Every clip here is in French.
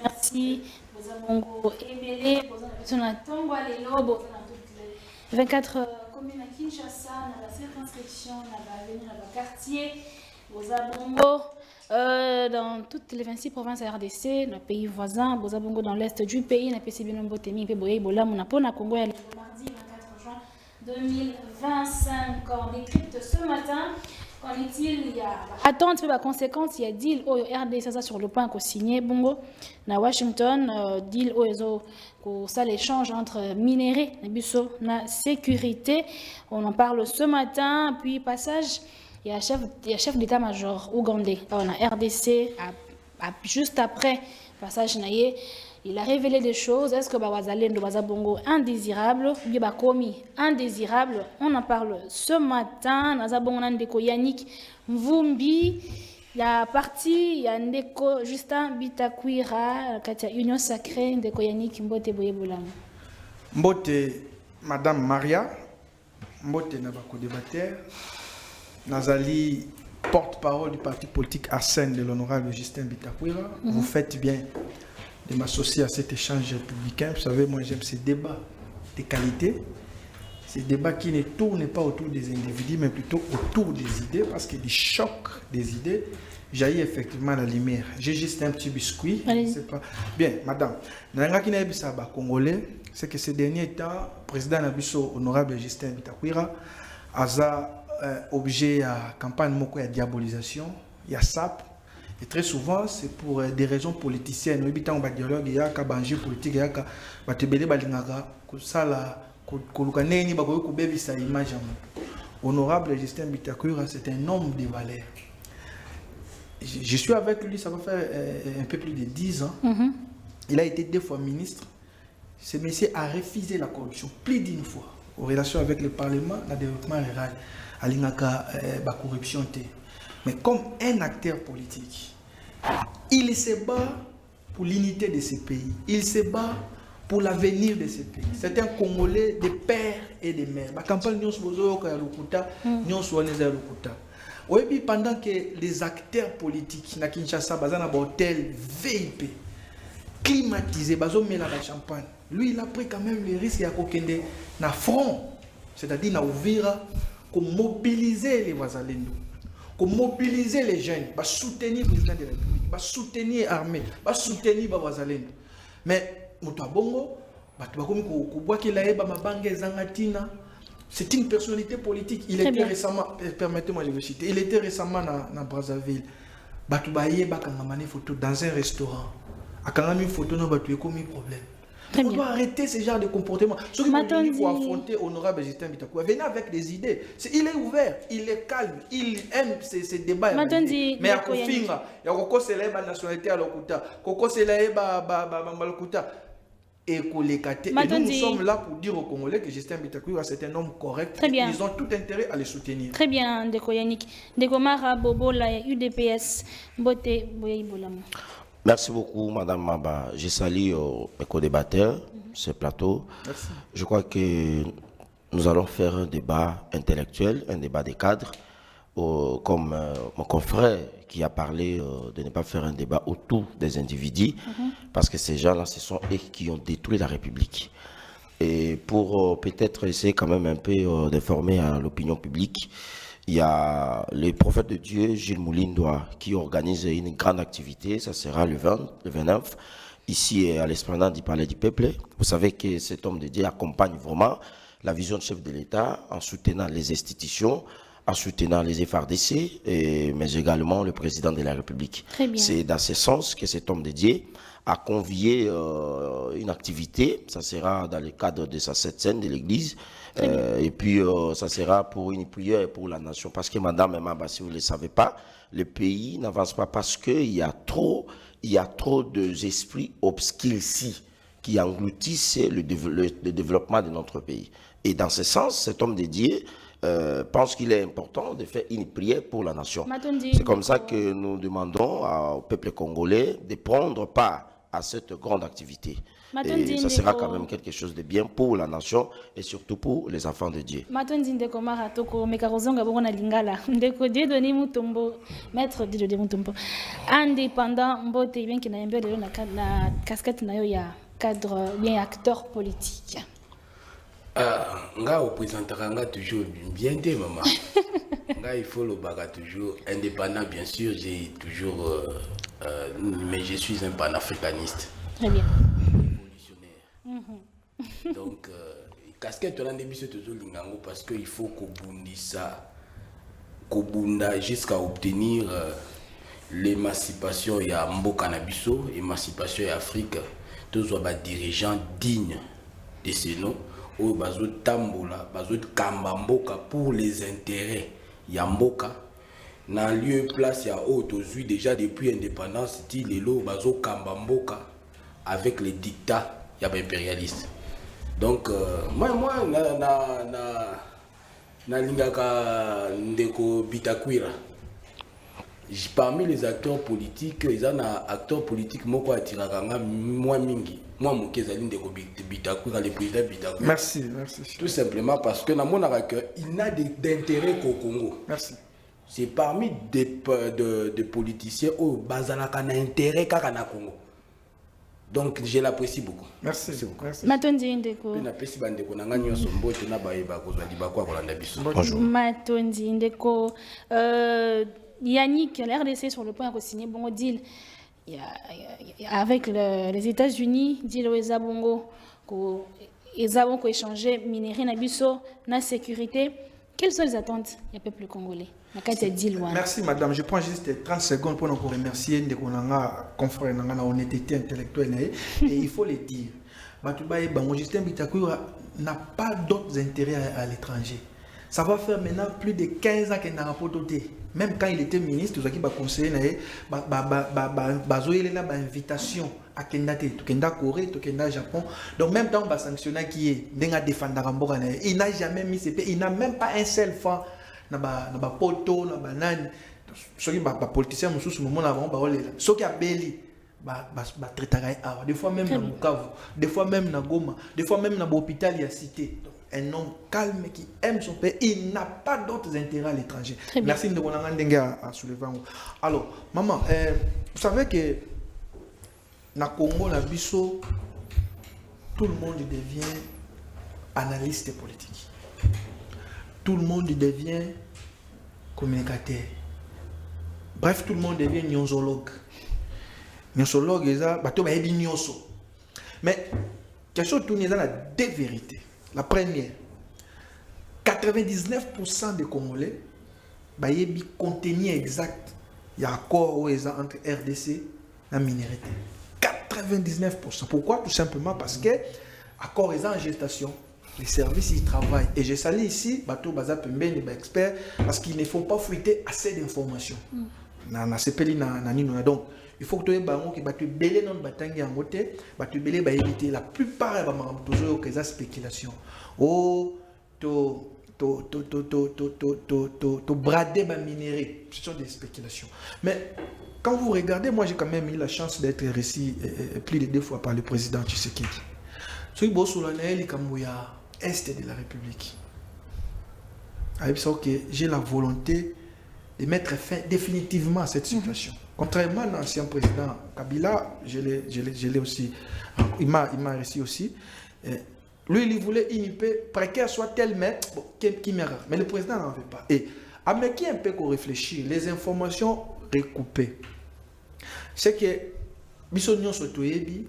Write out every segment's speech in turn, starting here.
Merci, Bozabongo Emele, Bozanatongo Alelo, Bozana toutes les 24 communes à Kinshasa, dans la circonscription, dans l'avenue, dans le quartier, Bozabongo, dans toutes les 26 provinces à RDC, dans le pays voisin, Bozabongo dans l'est du pays, dans le pays Binombo Temi, Peboye, Bola, Monapona, Congo, le mardi 24 juin 2025. On décrypte ce matin. Qu'en est-il? Il y a attente, mais conséquence, il y a deal au RDC sur le point qu'on signé Bongo na Washington, deal au ça l'échange entre minéraux et busso na sécurité. On en parle ce matin, puis passage, il y a chef d'état-major ougandais on a RDC juste après passage naïe. Il a révélé des choses. Est-ce que Bawazalendo Bazabongo indésirable, Bibakomi indésirable? On en parle ce matin. Nazabongo Ndeko Yannick Mvumbi. Il y a parti, il y a Ndeko Justin Bitakwira, Katia Union Sacrée, Ndeko Yannick Mbote Boyebolam. Mbote Madame Maria, Mbote Nabako débatteur, Nazali porte-parole du parti politique Arsène de l'honorable Justin Bitakwira. Vous faites bien de m'associer à cet échange républicain. Vous savez, moi j'aime ces débats de qualité, ces débats qui ne tournent pas autour des individus, mais plutôt autour des idées, parce que du choc des idées jaillit effectivement la lumière. J'ai juste un petit biscuit. Pas... Bien, madame, Congolais, c'est que ces derniers temps, le président Nabiso, honorable Justin Bitakwira, a objet à campagne de diabolisation, il y a SAP. Et très souvent, c'est pour des raisons politiciennes. Nous avons un dialogue, il y a un enjeu politique, il y a un image. Honorable Justin Bitakwira, c'est un homme de valeur. Je suis avec lui, ça va faire un peu plus de 10 ans. Il a été 2 fois ministre. Ce monsieur a refusé la corruption plus d'une fois en relation avec le Parlement, le développement rural, à la corruption. Mais comme un acteur politique, il se bat pour l'unité de ce pays. Il se bat pour l'avenir de ce pays. C'est un Congolais de père et de mère. La campagne pendant que les acteurs politiques na Kinshasa bazana ba hôtel VIP climatisé, bazo mela la champagne. Lui il a pris quand même le risque à kokende na front, c'est-à-dire na Uvira, pour mobiliser les Wazalendo. Pour mobiliser les jeunes, pour soutenir le président de la République, pour soutenir l'armée, pour soutenir les Wazalendo. Mais, c'est une personnalité politique. Il était récemment, permettez-moi de vous citer, il était récemment dans Brazzaville. Dans un restaurant. Il a mis une photo, il a eu problème. On doit arrêter ce genre de comportement. Ceux qui faut affronter honorable Justin Bitakwira, venez avec des idées. Il est ouvert, il est calme, il aime ces débats. Mais à Kofinga, il y a Koko Seleba nationalité à l'Okuta, Koko Seleba Malokuta. Et nous sommes là pour dire aux Congolais que Justin Bitakwira c'est un homme correct. Ils ont tout intérêt à les soutenir. Très bien, Ndeko Yannick. Ndeko Mara Bobola, UDPS, Bote Boye Bolam. Merci beaucoup, Madame Maba. Je salue mes co-débatteurs, ce plateau. Merci. Je crois que nous allons faire un débat intellectuel, un débat des cadres, comme mon confrère qui a parlé de ne pas faire un débat autour des individus, parce que ces gens-là, ce sont eux qui ont détruit la République. Et pour peut-être essayer quand même un peu d'informer l'opinion publique, il y a le prophète de Dieu, Gilles Moulindois, qui organise une grande activité. Ça sera le 29, ici à l'esplanade du Palais du Peuple. Vous savez que cet homme de Dieu accompagne vraiment la vision du chef de l'État en soutenant les institutions, en soutenant les FRDC, mais également le président de la République. C'est dans ce sens que cet homme de Dieu a convié une activité. Ça sera dans le cadre de sa septaine de l'Église. Et puis, ça sera pour une prière pour la nation. Parce que, Madame Maba, si vous ne le savez pas, le pays n'avance pas parce qu'il y a trop d'esprits obscurcis qui engloutissent le développement de notre pays. Et dans ce sens, cet homme de Dieu pense qu'il est important de faire une prière pour la nation. Matondi, C'est comme ça que nous demandons au peuple congolais de prendre part à cette grande activité. Et ça sera quand même quelque chose de bien pour la nation et surtout pour les enfants de Dieu. Matondi ndeko mara toko mekarozonga bongo na lingala ndeko Dieudonné Mutombo maître Dieudonné Mutombo indépendant mbote bien ki na yembe lelo na casquette na yo ya cadre bien acteur politique. Nga représentera nga toujours bien des maman. Nga il faut le baga toujours indépendant bien sûr, j'ai toujours mais je suis un panafricaniste. Très bien. Révolutionnaire. Donc casquette on a début c'est toujours lingango parce que il faut kobunda jusqu'à obtenir l'émancipation ya mboka na biso, émancipation ya Afrique, tous les dirigeants dignes de ces noms. Ou bazo tambola, bazo kamba mboka pour les intérêts ya mboka. Na lieu place ya autozui déjà depuis indépendance ti lelo bazo kamba mboka avec les dictats ya impérialistes. Donc moi na lingaka ndeko Bitakwira. Parmi les acteurs politiques, il y a un acteur politique moko atiraka nga moi mingi. Moi mon kezali ndeko Bitakwira, le président Bitakwira. Merci. Tout simplement parce que dans mon il n'a d'intérêt qu'au Congo. Merci. C'est parmi des politiciens au bazalaka na intérêt kaka na Congo. Donc je l'apprécie beaucoup. Merci. Matondi ndeko. Na pesi bandeko na nga nyonso mbote na bayeba kozwa libako kolanda biso. Bonjour. Matondi ndeko Yannick, la RDC sur le point de signer bon deal avec les États-Unis, deal au Ezabongo, ils ont échangé minerai nabiso, na sécurité. Quelles sont les attentes du peuple congolais? Merci madame, je prends juste 30 secondes pour nous remercier de notre confrère dans la honnêteté intellectuelle et il faut le dire. Justin Bitakwira n'a pas d'autres intérêts à l'étranger. Ça va faire maintenant plus de 15 ans qu'il n'a pas doté. Même quand il était ministre, il a conseillé une invitation à Kenda Corée, Kenda Japon. Donc même temps, on va sanctionner qui est il n'a jamais mis ses pieds, il n'a même pas un seul franc dans la poto, dans la banane. Ceux qui sont politiciens, ceux qui ont belli. Des fois même dans Bukavu, des fois même dans Goma, des fois même dans l'hôpital, il y a cité. Un homme calme qui aime son pays, il n'a pas d'autres intérêts à l'étranger. Merci de vous à soulever. Alors, maman, vous savez que dans le Congo, dans Bisso, tout le monde devient analyste politique. Tout le monde devient communicateur. Bref, tout le monde devient nyonsologue. Nyonsologue, mais quelque chose tourne dans deux vérités. La première, 99% des Congolais, le contenu exact, il y a un accord entre RDC et la minéralité. 99%. Pourquoi? Tout simplement parce que l'accord est en gestation. Les services y travaillent. Et je salue ici, Bato Baza Pembe, les experts, parce qu'il ne faut pas fuiter assez d'informations. Donc, il faut que tu aies des belé non batangi en moté, tu belé ba éviter la plupart des spéculations. Oh, to brader ba minerai, ce sont des spéculations. Mais quand vous regardez, moi j'ai quand même eu la chance d'être reçu plus de 2 fois par le président Tshisekedi. Ce qui est sur l'année, est de la République. J'ai la volonté de mettre fin définitivement à cette situation. Contrairement à l'ancien président Kabila, je l'ai aussi, il m'a reçu aussi. Lui, il voulait une paix précaire soit telle, mais le président n'en veut pas. Et à me qui un peu qu'on réfléchit, les informations recoupées, c'est que Bissonnion Sotoyebi,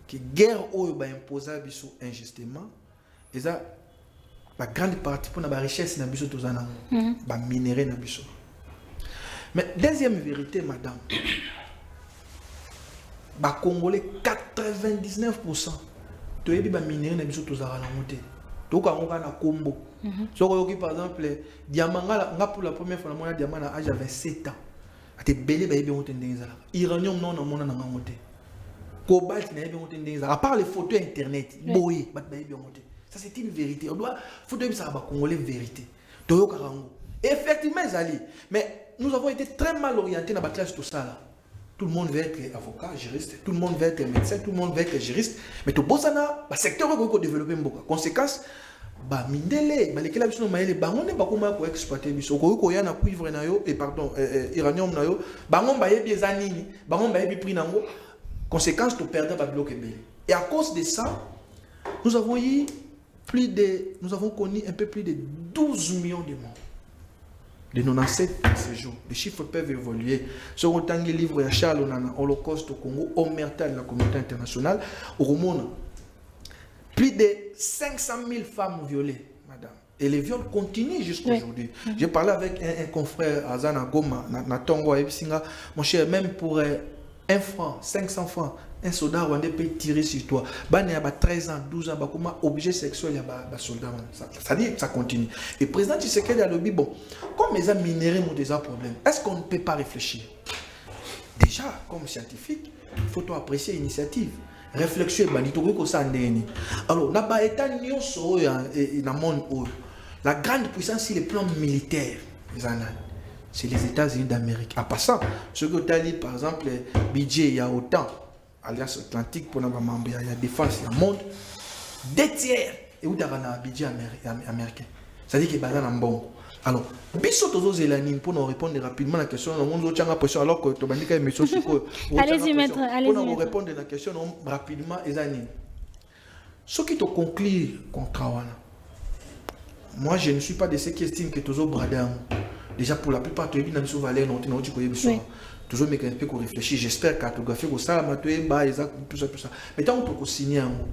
que guerre ou imposée injustement, et ça, la grande partie pour la richesse dans Bissot Tozana, la minerai dans Bissot. Mais deuxième vérité, madame, les Congolais, 99%, tu as dit que les minéraux ne sont pas montés. Tu as dit combo. Par exemple, diamant, pour la première fois, le diamant à l'âge de 27 ans. Tu as belé bien monté. Iranium non non monté. Cobalt n'a bien monté. À part les photos internet, boy, bien monté. Ça c'est une vérité. On doit faut que ça va Congolais vérité. Toyo Karango. Effectivement, Zali. Mais nous avons été très mal orientés dans la classe tout ça là. Tout le monde veut être avocat, juriste, tout le monde veut être médecin, tout le monde veut être juriste. Mais tout le secteur est développé beaucoup. Conséquence, mindele, lesquels absolument maïle, on n'est pas comment pour exploiter biso. Ko ya na cuivre na yo et pardon, uranium na yo, on baye bien zanini, on baye bien prix nango. Conséquence, tout perdre ba bloquer belé. Et à cause de ça, nous avons connu un peu plus de 12 millions de morts. De 97 ces jours. Les chiffres peuvent évoluer. Sur autant de livres de Charles Onana, Holocauste au Congo, omerta de la communauté internationale, au monde, plus de 500 000 femmes violées, madame. Et les viols continuent jusqu'à aujourd'hui. J'ai parlé avec un confrère, Azana Goma, na Tongo, mon cher, même pour 1 franc, 500 francs, un soldat rwandais peut tirer sur toi. Il y a 13 ans, 12 ans, il y a objet sexuel, il y a soldat. Ça dit que ça continue. Et le président Tshisekedi a dit, bon, comme les hommes minéraux ont des problèmes, est-ce qu'on ne peut pas réfléchir? Déjà, comme scientifique, il faut apprécier l'initiative. Réflexion, alors, la grande puissance, c'est le plan militaire. C'est les États-Unis d'Amérique. En passant, ce que tu as dit, par exemple, budget, il y a autant, Alliance Atlantique, pour la défense, il y a monde, 2 tiers, et où tu as un budget américain. C'est-à-dire qu'il y a un bon. Alors, biso tozo zelanine pour nous répondre rapidement à la question, on a pression alors que tu as dit que allez-y maître, allez-y. Pour nous répondre à la question rapidement, Ezanine. Ce qui te conclut contre Wana. Moi, je ne suis pas de ceux qui estiment que tozo bradam. Déjà, pour la plupart, tu es bien sur Valère, non, tu connais bien. Toujours, mais qu'on peut réfléchir. J'espère cartographier au ça, tout ça. Mais tant qu'on peut signer un mot,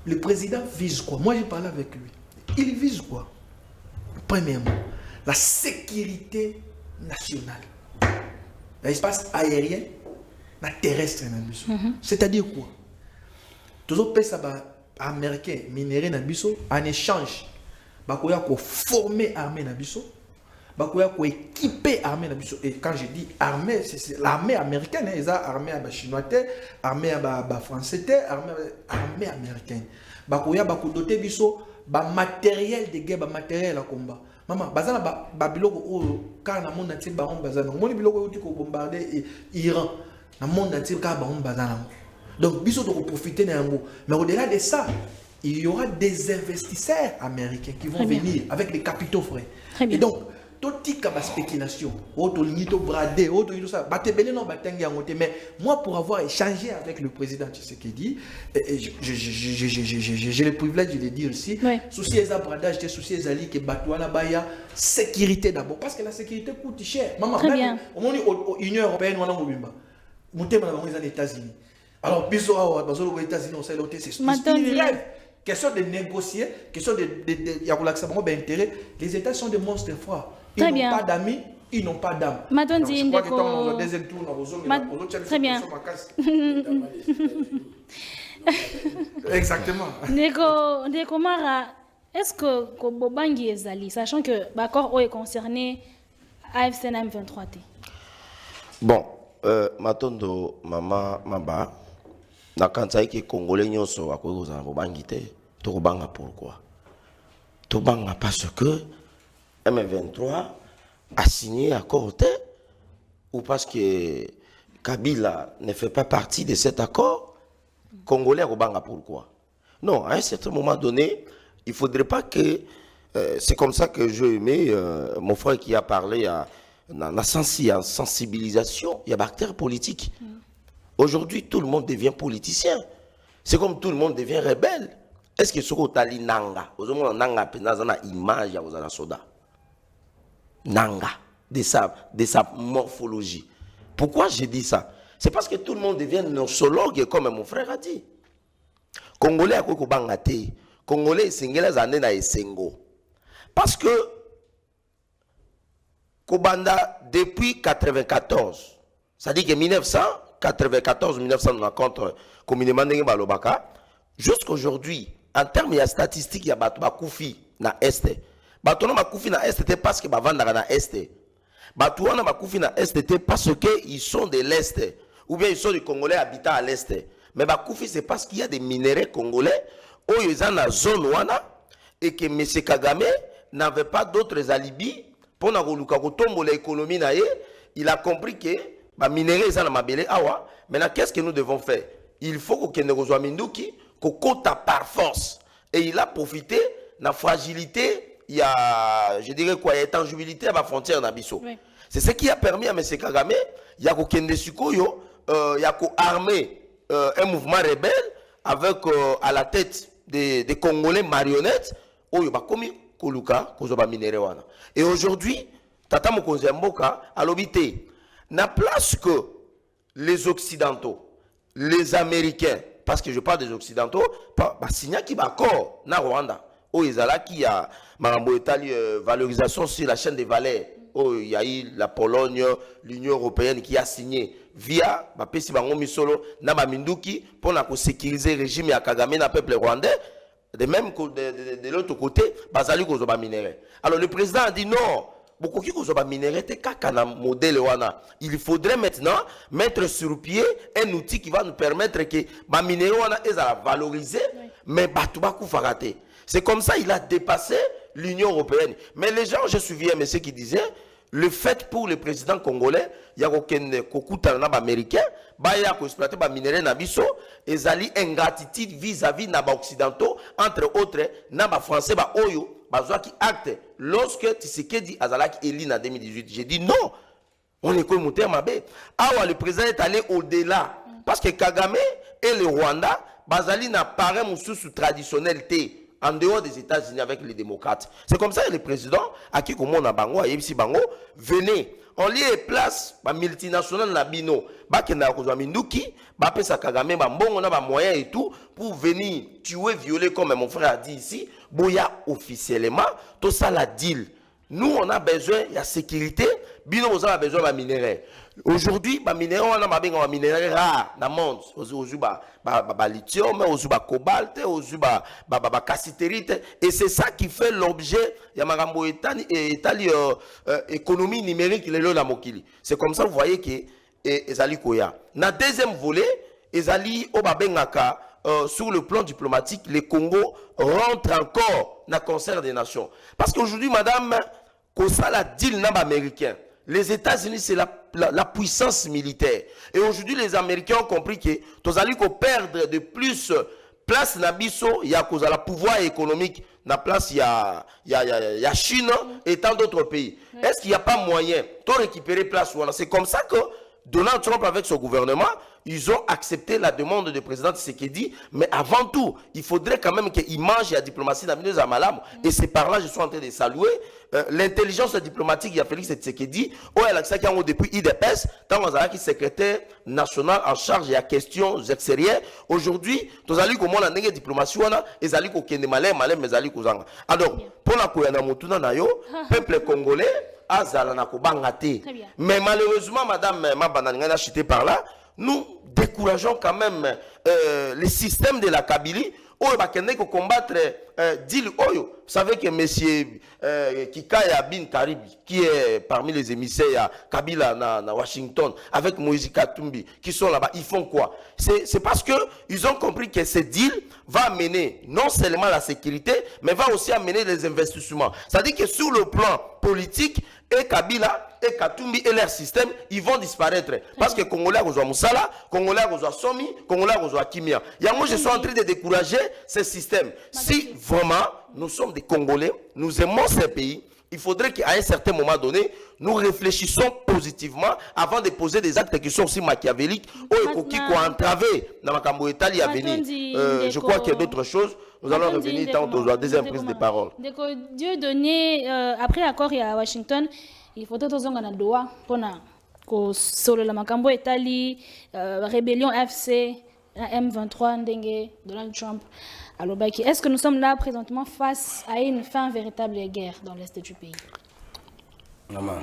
le président vise quoi? Moi, j'ai parlé avec lui. Il vise quoi? Premièrement, la sécurité nationale. L'espace aérien, la terrestre. C'est-à-dire quoi? Toujours ça américain, minéré en échange, il faut former l'armée nabiso. Il faut équiper l'armée nabiso. Et quand je dis armée, c'est l'armée américaine. Il y a l'armée chinoise, l'armée française, l'armée américaine. Il faut doter biso matériel de guerre, matériel à combat. Maman, bazana babiloko car na monde entier baron bazana. Moni biloko uti ko bombarder Iran. Na monde entier car baron bazana. Donc biso doit profiter na yango. Mais au-delà de ça, il y aura des investisseurs américains qui vont venir avec des capitaux frais. Et donc tout la spéculation, mais moi pour avoir échangé avec le président Tshisekedi, j'ai le privilège de le dire ici, souci les abradage, souci les alliés qui batouana baya, sécurité d'abord, parce que la sécurité coûte cher. Maman, même au Union européenne, on a mobimba, monter dans les États-Unis. Alors, biso aux États-Unis, on sait l'autre, c'est une rêve. Question de négocier, question de intérêt. Les États sont des monstres froids. Ils n'ont pas d'amis, ils n'ont pas d'âme. Je crois que dans le deuxième tour, très bien. Exactement. Ndeko Mara, est-ce que Bobangi Ezali, sachant que l'accord est concerné AFC M23T? Bon, Matondo, Mama, Maba, na kantai ki Congolais nyonso akoyo za Bobangi te, to banga pourquoi? To banga parce que M23 a signé accord ou parce que Kabila ne fait pas partie de cet accord, Congolais Robanga pourquoi? Non, à un certain moment donné, il ne faudrait pas que... c'est comme ça que j'ai aimé mon frère qui a parlé à la sensibilisation, il y a bactère politique. Aujourd'hui, tout le monde devient politicien. C'est comme tout le monde devient rebelle. Est-ce que ce qu'on a dit Nanga? Vous avez Nanga, une image, vous avez soda. Nanga, de sa morphologie. Pourquoi j'ai dit ça? C'est parce que tout le monde devient nosologue, comme mon frère a dit. Congolais, Congolais, Singles, Anena et Sengo. Parce que, Kobanda, depuis 1994, c'est-à-dire que 1994-1990 contre communément Balobaka, jusqu'aujourd'hui, en termes de statistiques, il y a Bakoufi na Est. Batouna Bakoufi na Est, c'était parce que Bavanda na Est. Batouna Bakoufi na Est, c'était parce qu'ils sont de l'Est. Ou bien ils sont des Congolais habitant à l'Est. Mais Bakoufi, c'est parce qu'il y a des minéraux congolais où ils sont dans la zone Wana et que M. Kagame n'avait pas d'autres alibis pour l'économie. Il a compris que les minéraux sont dans awa. Maintenant, qu'est-ce que nous devons faire? Il faut que nous ayons Minduki, qu'on par force. Et il a profité de la fragilité, il y a, je dirais quoi, il y a tangibilité à la frontière d'Abisso. Oui. C'est ce qui a permis à M. Kagame, il y a armé un mouvement rebelle avec à la tête des Congolais marionnettes. Et aujourd'hui, Tata Mokonzi Mboka a l'obité. Na place que les Occidentaux, les Américains, parce que je parle des Occidentaux, signé qui va encore na Rwanda. Oh, ils qui a valorisation sur la chaîne des valeurs. Oh, il y a eu la Pologne, l'Union européenne qui a signé via Pesi Bango Misolo, Nama Minduki, pour sécuriser le régime ya Kagame na peuple rwandais. De même que de l'autre côté, Bazali Kozoba minéré. Alors le président a dit non. Il faudrait maintenant mettre sur pied un outil qui va nous permettre que les minéraux soient valorisés, mais c'est comme ça qu'il a dépassé l'Union européenne. Mais les gens, je suivais un monsieur qui disait, le fait pour le président congolais, il y a aucun américain, il y a exploité les minéraux nabiso, et il y a ingratitude vis-à-vis des occidentaux, entre autres, les français, oyo. Qui acte lorsque Tshisekedi Azalaki élu en 2018. J'ai dit non, on est comme Mabé. Ah, le président est allé au-delà. Parce que Kagame et le Rwanda, Bazali n'a pas un sous traditionnel en dehors des États-Unis avec les démocrates. C'est comme ça que le président, à qui comme on a Bango, à Yebsi Bango, venez. On lit et place, la multinationale la bino, Bakena Minduki, Bapesa Kagame, on a moyens et tout, pour venir tuer, violer, comme mon frère a dit ici, Boya officiellement, tout ça la deal. Nous, on a besoin de sécurité, bino, on a besoin de minerais. Aujourd'hui, les minéraux, on a besoin de minerais rares dans le monde. On a lithium, on a cobalt, on a cassiterite. Et c'est ça qui fait l'objet de l'économie numérique. C'est comme ça, vous voyez que Ezali Koya. Dans le deuxième volet, Ezali Obabengaka, sur le plan diplomatique, le Congo rentre encore dans le concert des nations. Parce qu'aujourd'hui, madame, Kosa la deal américain. Les États-Unis, c'est la puissance militaire. Et aujourd'hui, les Américains ont compris que tu allais perdre de plus place Nabiso, il y a la pouvoir économique, na place il y a Chine et tant d'autres pays. Est-ce qu'il n'y a pas moyen de récupérer place? C'est comme ça que Donald Trump, avec son gouvernement, ils ont accepté la demande du président Tshisekedi, mais avant tout, il faudrait quand même qu'il mange la diplomatie d'Amine Zamalam. Et c'est par là que je suis en train de saluer l'intelligence diplomatique de Félix Tshisekedi, où elle a accès depuis IDPS, tant qu'on a secrétaire national en charge des questions extérieures. Aujourd'hui, nous allons comment la diplomatie, et nous allons qu'il malais, mais nous allons kozanga. Alors, pour la koyana mutuna nayo, peuple congolais, mais malheureusement, madame Mabananga chité par là, nous décourageons quand même le système de la Kabylie. Oyo bakende ko combattre Dil Oyo. Vous savez que monsieur Kikaya Bin Karibi, qui est parmi les émissaires à Kabila na Washington, avec Moïse Katumbi, qui sont là-bas, ils font quoi? C'est parce que ils ont compris que ce deal va amener non seulement la sécurité, mais va aussi amener les investissements. C'est-à-dire que sur le plan politique, et Kabila, et Katumbi et leur système, ils vont disparaître. Parce que Congolais ont Moussala, Congolais ont Somi, Congolais ont Kimia. Et moi, je suis en train de décourager ce système. Si vraiment nous sommes des Congolais, nous aimons ces pays, il faudrait qu'à un certain moment donné, nous réfléchissons positivement avant de poser des actes qui sont aussi machiavéliques ou qui ont entravé dans ma Cambo Italie à venir. Je crois qu'il y a d'autres choses. Nous allons revenir tant aux deuxième prise de parole. Dieu donné, après l'accord à Washington, il faudrait que nous ayons droit pour sur la Macambo Italie, rébellion FC, M23, Ndenge, Donald Trump. Alors, est-ce que nous sommes là présentement face à une fin véritable guerre dans l'est du pays? Maman,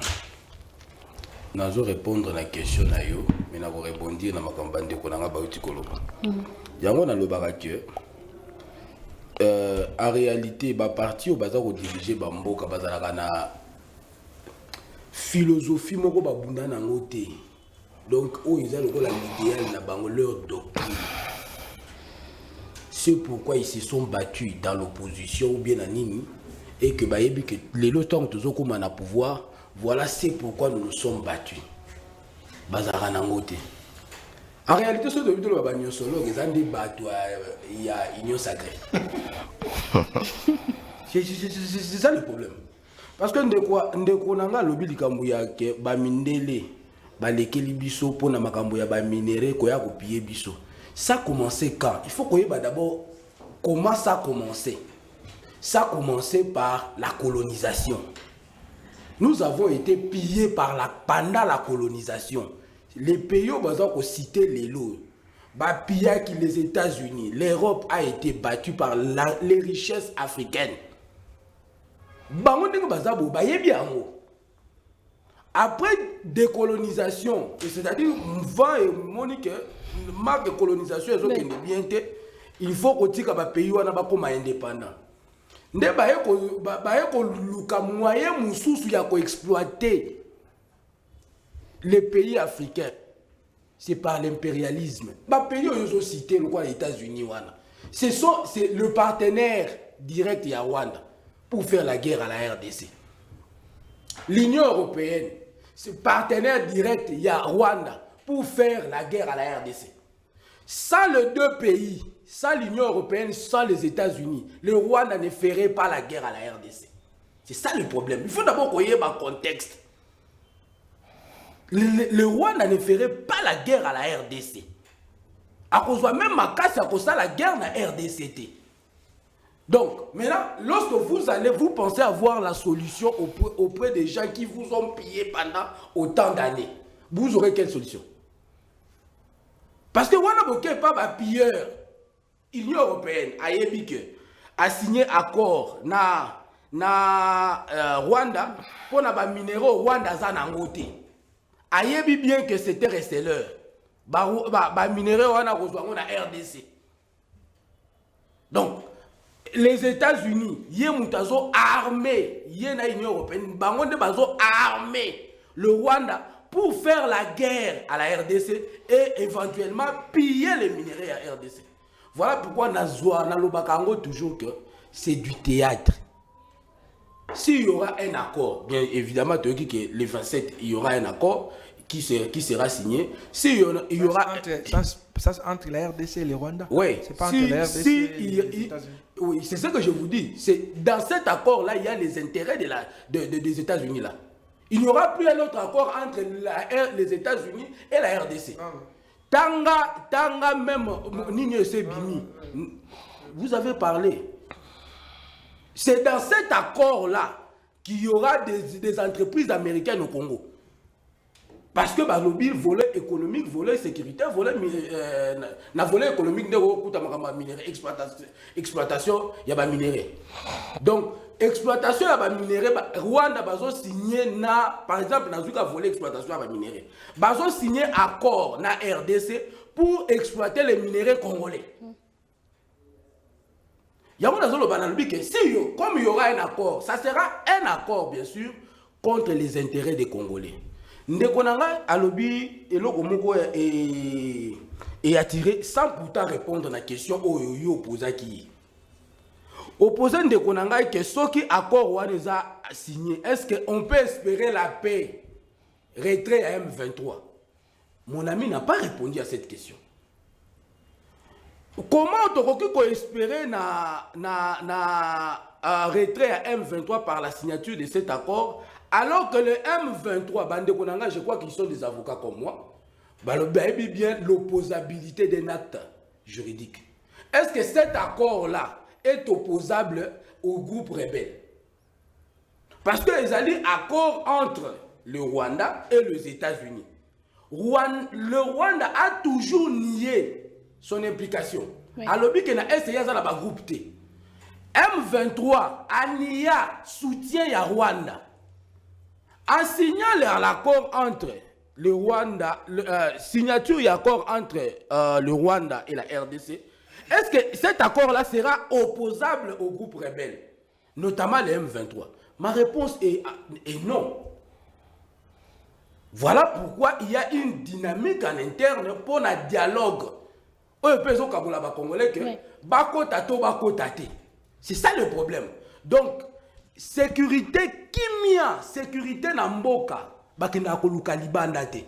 je vais répondre à la question, mais je vais répondre à ma campagne de Konanga Baoutikolo. Yango na lobarakye. En réalité, ba parti au bazar au diriger bamboka bazalaka na philosophie moko babunda na ngote. Donc, ils ont l'idéal na bango leur doctrine. C'est pourquoi ils se sont battus dans l'opposition ou bien à Nini. et que les lotons toujours comme on a pouvoir, voilà c'est pourquoi nous nous sommes battus. Bazaranangote. En réalité, ce que nous avons solo, il y a union sacrée. C'est ça le problème. Parce que ndeko nanga lobi likambo ya ke ba mindele ba lekeli biso pona makambo ya ba minéraux ko ya ko piller biso. Ça a commencé quand? Il faut qu'on y ait d'abord comment ça a commencé. Ça a commencé par la colonisation. Nous avons été pillés pendant la colonisation. Les pays où on cité les lots, les États-Unis, l'Europe a été battue par les richesses africaines. Après décolonisation, c'est-à-dire vent et Monique, marque de colonisation, il faut que les pays soient indépendants. Nde ko luka moyen mususu ya ko exploiter les pays africains, c'est par l'impérialisme. Ba pays ont cité les États-Unis wana. C'est le partenaire direct ya Rwanda pour faire la guerre à la RDC. L'Union européenne, c'est partenaire direct ya Rwanda pour faire la guerre à la RDC. Sans les deux pays, sans l'Union européenne, sans les États-Unis, le Rwanda ne ferait pas la guerre à la RDC. C'est ça le problème. Il faut d'abord qu'on ait un contexte. Le Rwanda ne ferait pas la guerre à la RDC. À cause de même ma casse, à cause de la guerre à la RDC. Donc, maintenant, lorsque vous pensez avoir la solution auprès des gens qui vous ont pillé pendant autant d'années, vous aurez quelle solution? Parce que Rwanda n'est pas un pilleur. L'Union européenne a signé accord na Rwanda pour na minéraux Rwanda zanangote. Ayebi bien que c'était resté leur. Minéraux Rwanda rejoint na RDC. Donc les États-Unis, yemutazo armé, yena Union européenne, bangonde bazo armé le Rwanda pour faire la guerre à la RDC et éventuellement piller les minéraux à la RDC. Voilà pourquoi Nalobakango toujours que c'est du théâtre. S'il y aura un accord, bien évidemment, tu dis que les 27, il y aura un accord qui sera signé. S'il y aura... Ça, entre la RDC et le Rwanda. Oui. C'est pas entre la RDC et les États-Unis. Oui, c'est ce que je vous dis. Dans cet accord-là, il y a les intérêts des États-Unis là. Il n'y aura plus un autre accord entre les États-Unis et la RDC. Tanga même Nini Sebimi. Vous avez parlé. C'est dans cet accord-là qu'il y aura des entreprises américaines au Congo. Parce que le volet économique, volet sécuritaire, volet économique, exploitation, il y a des minéraux. Donc, exploitation, il y a des minéraux. Rwanda a signé, par exemple, dans le volet exploitation, il y a des minéraux. Ils ont signé un accord na RDC pour exploiter les minéraux congolais. Il y a comme il y aura un accord, ça sera un accord, bien sûr, contre les intérêts des Congolais. Ndekonanga alobi eloko moko et attiré sans pourtant répondre à la question oyo opposaki. Opposant Ndekonanga que ce qui accord Ouaneza signé, est-ce qu'on peut espérer la paix, retrait à M23? Mon ami n'a pas répondu à cette question. Comment on peut espérer retrait à M23 par la signature de cet accord? Alors que le M23, Bande Konanga, je crois qu'ils sont des avocats comme moi, bien l'opposabilité d'un acte juridique. Est-ce que cet accord-là est opposable au groupe rebelle? Parce que les alliés accord entre le Rwanda et les États-Unis. Le Rwanda a toujours nié son implication. Alors qu'il a essayé de faire un groupe T. M23 a nié soutien à Rwanda. En signant l'accord entre le Rwanda, signature et accord entre le Rwanda et la RDC, est-ce que cet accord-là sera opposable au groupe rebelle, notamment les M23? Ma réponse est non. Voilà pourquoi il y a une dynamique en interne pour un dialogue. C'est ça le problème. Donc, sécurité kimia, sécurité na mboka, bakenda koluka libanda te.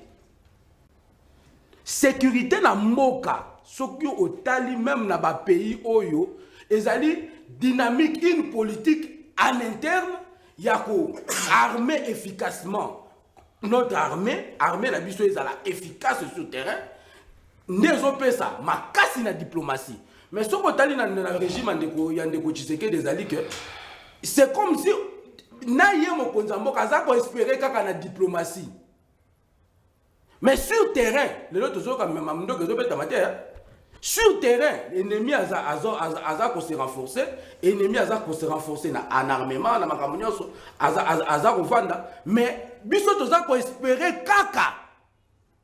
Sécurité na mboka, soki otali même na ba pays oyo, ezali dynamique, une politique en interne, yako armer efficacement notre armée la biso ezala efficace sur terrain, nezo pesa makasi na diplomatie. Mais ce que na régime Yandeko Tshisekedi ezali que c'est comme si na ye mokonza mboka aza ko espérer kaka na diplomatie. Mais sur terrain, les autres sont comme mamndo que zobeta matière. Sur terrain, l'ennemi a se renforcer, l'ennemi a se renforcer en armement, na makamunyo aza kovanda, mais biso toza ko espérer kaka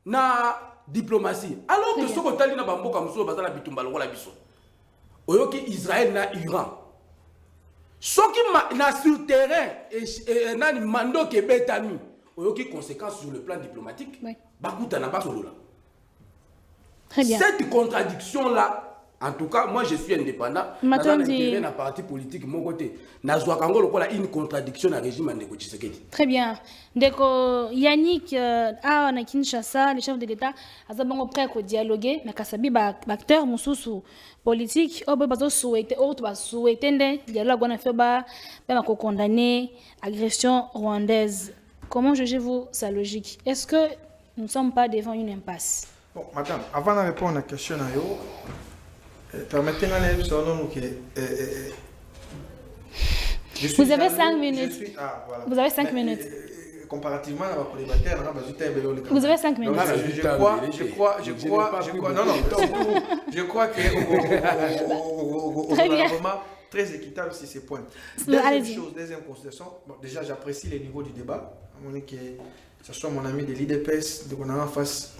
na diplomatie. Alors que ce que tali na bamboka muso bazala bitumba lokola biso. Oyoki Israël na Iran. Soki na sur terrain et na mando ke betami, oyoki conséquences sur le plan diplomatique. Bakuta na basolola. Très bien. Cette contradiction-là, en tout cas, moi je suis indépendant. Dans un parti politique, mon côté, une contradiction dans le régime de Tshisekedi. Très bien. Ndeko Yannick a na Kinshasa, le chef de l'État, a d'abord prêt à dialoguer, mais Kasabi acteur mususu politique, au besoin souhaiter, autre va souhaiter dialogue on a fait bas, même condamner agression rwandaise. Comment jugez-vous sa logique? Est-ce que nous ne sommes pas devant une impasse? Bon, madame, avant de répondre à la question, permettez-moi de dire que vous avez 5 minutes. Voilà. Vous avez 5 minutes. Comparativement à la colibataire, vous avez 5 minutes. Je crois que vraiment très équitable sur ces points. Deuxième considération, bon, déjà j'apprécie le niveau du débat. Que ce soit mon ami de l'IDPS, de qu'on a en face,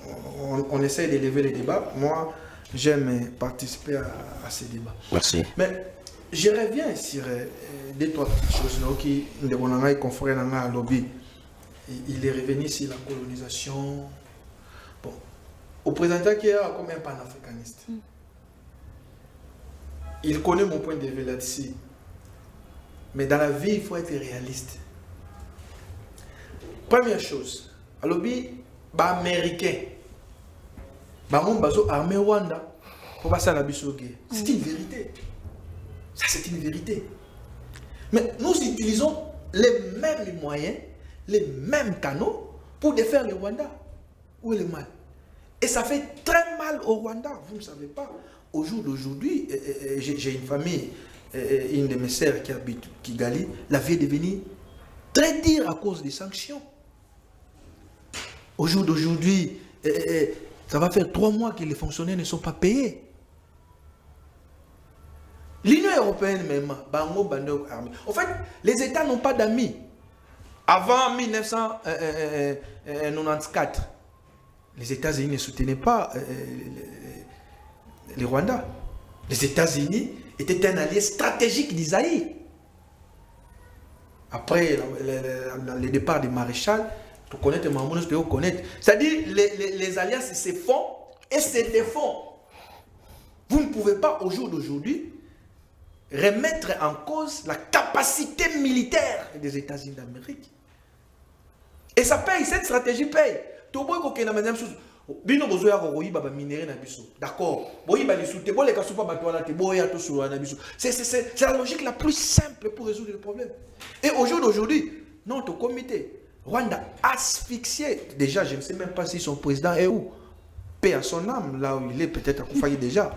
on essaie d'élever les débats. Moi, j'aime participer à ces débats. Merci. Mais je reviens sur deux, trois choses qui sont confrontés à lobby. Il est revenu sur la colonisation. Bon, au président qui est comme un panafricaniste. Il connaît mon point de vue là-dessus. Mais dans la vie, il faut être réaliste. Première chose, à lobby, américain, armée Rwanda, pour passer à la guerre. C'est une vérité. Ça, c'est une vérité. Mais nous utilisons les mêmes moyens, les mêmes canaux pour défaire le Rwanda. Où est le mal? Et ça fait très mal au Rwanda, vous ne savez pas. Au jour d'aujourd'hui, j'ai une famille, une de mes sœurs qui habite Kigali, la vie est devenue très dure à cause des sanctions. Au jour d'aujourd'hui, ça va faire 3 mois que les fonctionnaires ne sont pas payés. L'Union européenne même, en fait, les États n'ont pas d'amis. Avant 1994, les États-Unis ne soutenaient pas les Rwandais. Les États-Unis étaient un allié stratégique d'Isaïe. Après le départ du maréchal, tu connais tes mamans, tu peux connaître. C'est-à-dire les alliances se font et se défont. Vous ne pouvez pas au jour d'aujourd'hui remettre en cause la capacité militaire des États-Unis d'Amérique. Et ça paye, cette stratégie paye. D'accord. C'est la logique la plus simple pour résoudre le problème. Et au jour d'aujourd'hui, notre comité Rwanda asphyxié. Déjà, je ne sais même pas si son président est où. Paix à son âme, là où il est, peut-être à Koufaï déjà.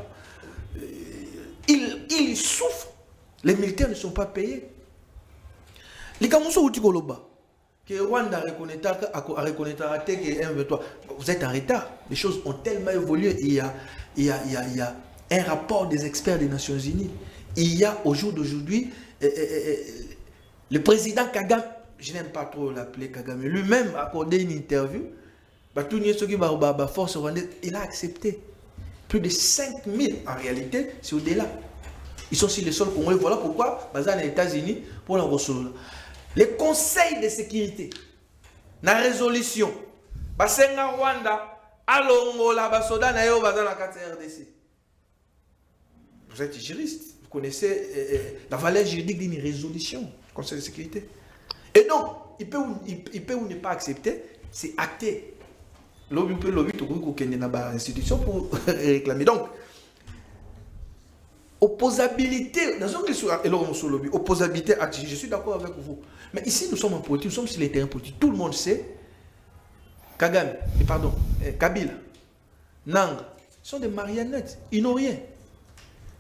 Il souffre. Les militaires ne sont pas payés. Les Kamousso Outigoloba, que Rwanda reconnaîtra que M23, vous êtes en retard. Les choses ont tellement évolué. Il y a un rapport des experts des Nations Unies. Il y a au jour d'aujourd'hui le président Kagame, je n'aime pas trop l'appeler Kagame, lui-même a accordé une interview. Force rwandaise, il a accepté. Plus de 5000 en réalité, c'est au-delà. Ils sont sur le sol congolais. Voilà pourquoi, dans les États-Unis, pour la ressource. Les conseils de sécurité, la résolution, Basenga Rwanda, Alongola, Basoda, Nayo, Bazan, la RDC. Vous êtes juriste, vous connaissez la valeur juridique d'une résolution. Conseil de sécurité. Et donc, il peut ou ne pas accepter, c'est acté. Lobby peut lobby tout coup qu'il y a une institution pour réclamer. Donc, opposabilité, opposabilité, je suis d'accord avec vous. Mais ici, nous sommes en politique, nous sommes sur les terrains politiques. Tout le monde sait, Kabila, Nanga, sont des marionnettes. Ils n'ont rien.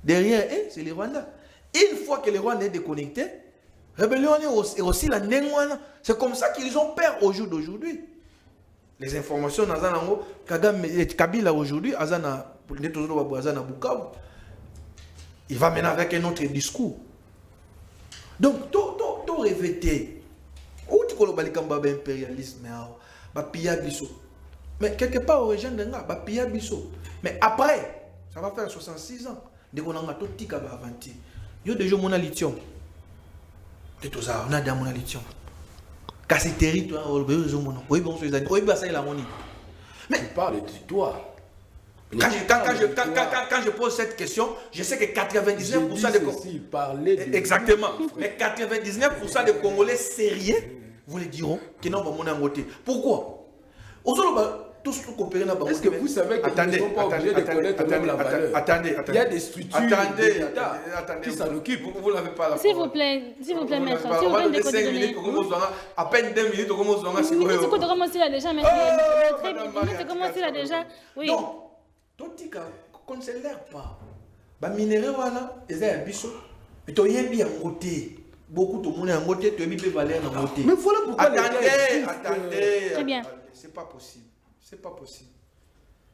Derrière eux, c'est les Rwandais. Une fois que les Rwandais est déconnecté, rébellion est aussi la Nengwana. C'est comme ça qu'ils ont peur au jour d'aujourd'hui. Les informations dans Zanango, Kabila aujourd'hui, Azana, Bukavu, il va maintenant avec un autre discours. Donc, tout revêté. Où tu connais le impérialisme, mais quelque part, au régime de Nga, mais après, ça va faire 66 ans. Dès qu'on a tout petit avant. Il y a déjà mon lithium. On a déjà mon lithium. Car c'est territoire, oui, bon, c'est les mais tu parles de territoire. Quand je pose cette question, je sais que 99% des exactement. Mais 99% des Congolais sérieux vous le diront que non, on a voté. Pourquoi? Tous coopérer dans. Est-ce que vous savez que nous ne sommes pas obligés de connaître même la valeur? Attendez. Il y a des structures qui s'en occupent. Vous n'avez pas la S'il vous plaît, maître. S'il vous plaît, des minutes, à peine 2 minutes, comment on va se faire? Tu commences là déjà, maître. Tu commences là déjà. Oui. Donc, tout dit qu'on ne se lève pas. Les minéraux, ils ont un biseau. Mais tu as rien bien côté. Beaucoup de monde en côté, tu as mis des valeurs en côté. Mais voilà pourquoi. Attendez. Très bien. C'est pas possible. C'est pas possible.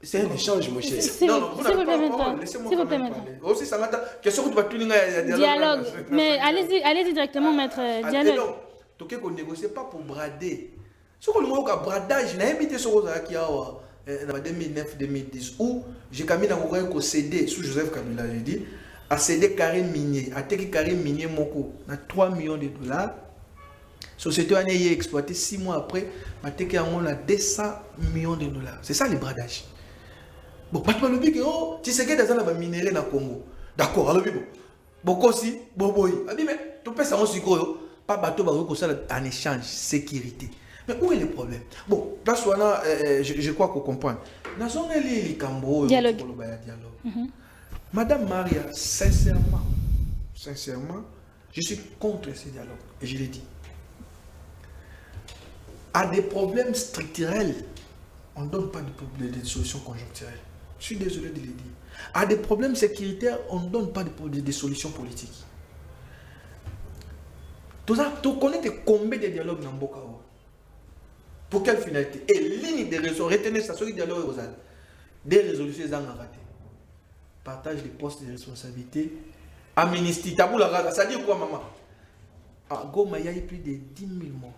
C'est un échange, mon cher. Non, vous n'avez pas la parole. Laissez-moi quand même parler. Aussi, ça m'a question que tu vas tout dialogue. Mais allez-y directement, maître. Dialogue. Donc, on ne négocie pas pour brader. Ce qu'on a bradage, n'a invité ce qu'on a qui a en 2009-2010 où j'ai quand même un cédé sous Joseph Kabila, j'ai dit, à cédé carré minier, à tel carré minier moko, à 3 millions de dollars. Société a exploité 6 mois après, a 200 millions de dollars. C'est ça les bradages. Bon, pas le but que tu sais que dans la minerai dans le Congo. D'accord, alors bon, aussi, boy. Mais tu peux savoir si pas bateau en échange sécurité. Mais où est le problème? Bon, place où je crois qu'on comprend. Dans un dialogue. Madame Maria, sincèrement, je suis contre ce dialogue. Et je l'ai dit. À des problèmes structurels, on ne donne pas de solutions conjoncturelles. Je suis désolé de le dire. À des problèmes sécuritaires, on ne donne pas de solutions politiques. Tu connais combien de dialogues dans Mbokao? Pour quelle finalité? Et ligne de raison, retenez ça, sur le dialogue aux aides. Des résolutions, ils ont raté. Partage des postes de responsabilité. Amnistie, tabou la rasa. Ça dit quoi, maman? À Goma, il y a eu plus de 10 000 morts.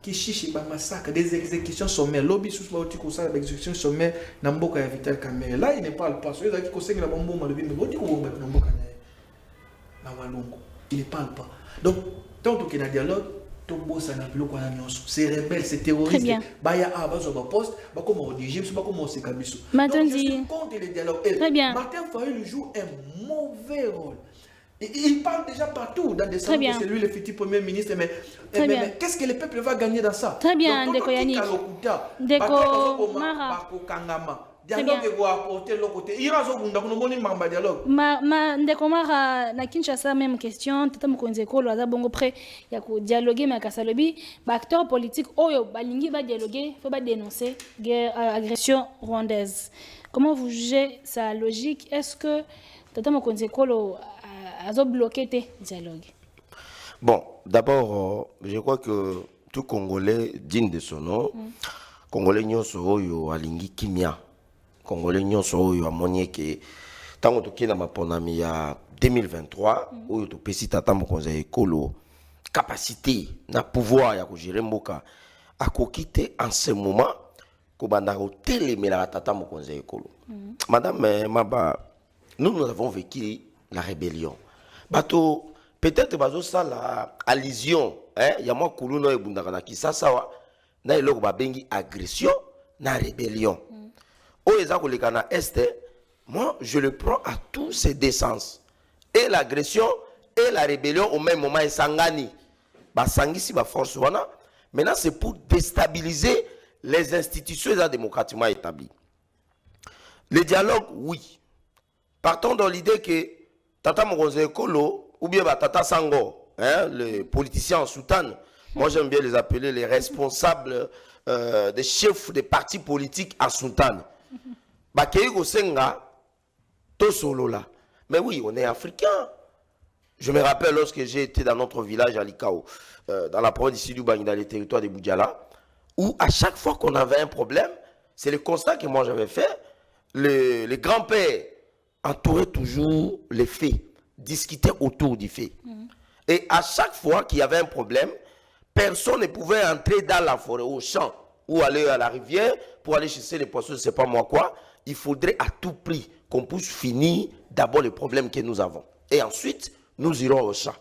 Qui chiche ba massacre, des exécutions sommaires. Lobby sous le coup ça, l'exécution sommaire, Namboka et Vital Kamere. Là, il ne parle pas. Ceux qui conseillent la bombe, il ne parle pas. Donc, tant qu'il y a un dialogue, c'est rebelle, c'est terroriste. Martin Fayulu joue un mauvais rôle. Il parle déjà partout dans des salons que c'est lui le futur premier ministre. Mais qu'est-ce que le peuple va gagner dans ça? Très bien, Ndeko Yannick. Ndeko Mara. Ndeko Mara, na Kinshasa, même question. Tata Mokonzi Ekolo, aza bongo prêt ya ko dialoguer mais Kasalobi, ba acteur politique oyo balingi ba dialoguer, faut ba dénoncer guerre agression rwandaise. Comment vous jugez sa logique? Est-ce que Tata Mokonzi Ekolo a bloqué tes dialogues? Bon, d'abord, je crois que tout Congolais digne de son nom, Congolais nyonso oyo alingi kimia, Congolais nyonso oyo amoni ke tango toke na maponami ya 2023 oyo topesi Tata Mokonzi Ekolo capacité na pouvoir ya ko gérer mboka akoki te en ce moment ko banda ko telemela Tata Mokonzi Ekolo. Madame Maba, nous avons vécu la rébellion. Bato peut-être bazo ça la allusion il y a moi kuluno e bundaka na Kisasa wa na eloko ba bengi agression na rébellion. O eza ko leka na est, moi je le prends à tous ses deux sens. Et l'agression et la rébellion au même moment et sangani. Basangisi ba force wana. Maintenant c'est pour déstabiliser les institutions démocratiquement établies. Le dialogue, oui. Partons dans l'idée que Tata Mokonzi Ekolo ou bien Tata Sango, hein, les politiciens en soutane, moi j'aime bien les appeler les responsables des chefs des partis politiques en soutane. Bakeyiko Senga, to solo là. Mais oui, on est africain. Je me rappelle lorsque j'ai été dans notre village à Likao, dans la province du Bani, dans les territoires de Boudjala, où à chaque fois qu'on avait un problème, c'est le constat que moi j'avais fait, les grands-pères entouraient toujours les faits, discutaient autour du fait. Et à chaque fois qu'il y avait un problème, personne ne pouvait entrer dans la forêt, au champ, ou aller à la rivière pour aller chasser les poissons, je ne sais pas moi quoi. Il faudrait à tout prix qu'on puisse finir d'abord les problèmes que nous avons. Et ensuite, nous irons au champ.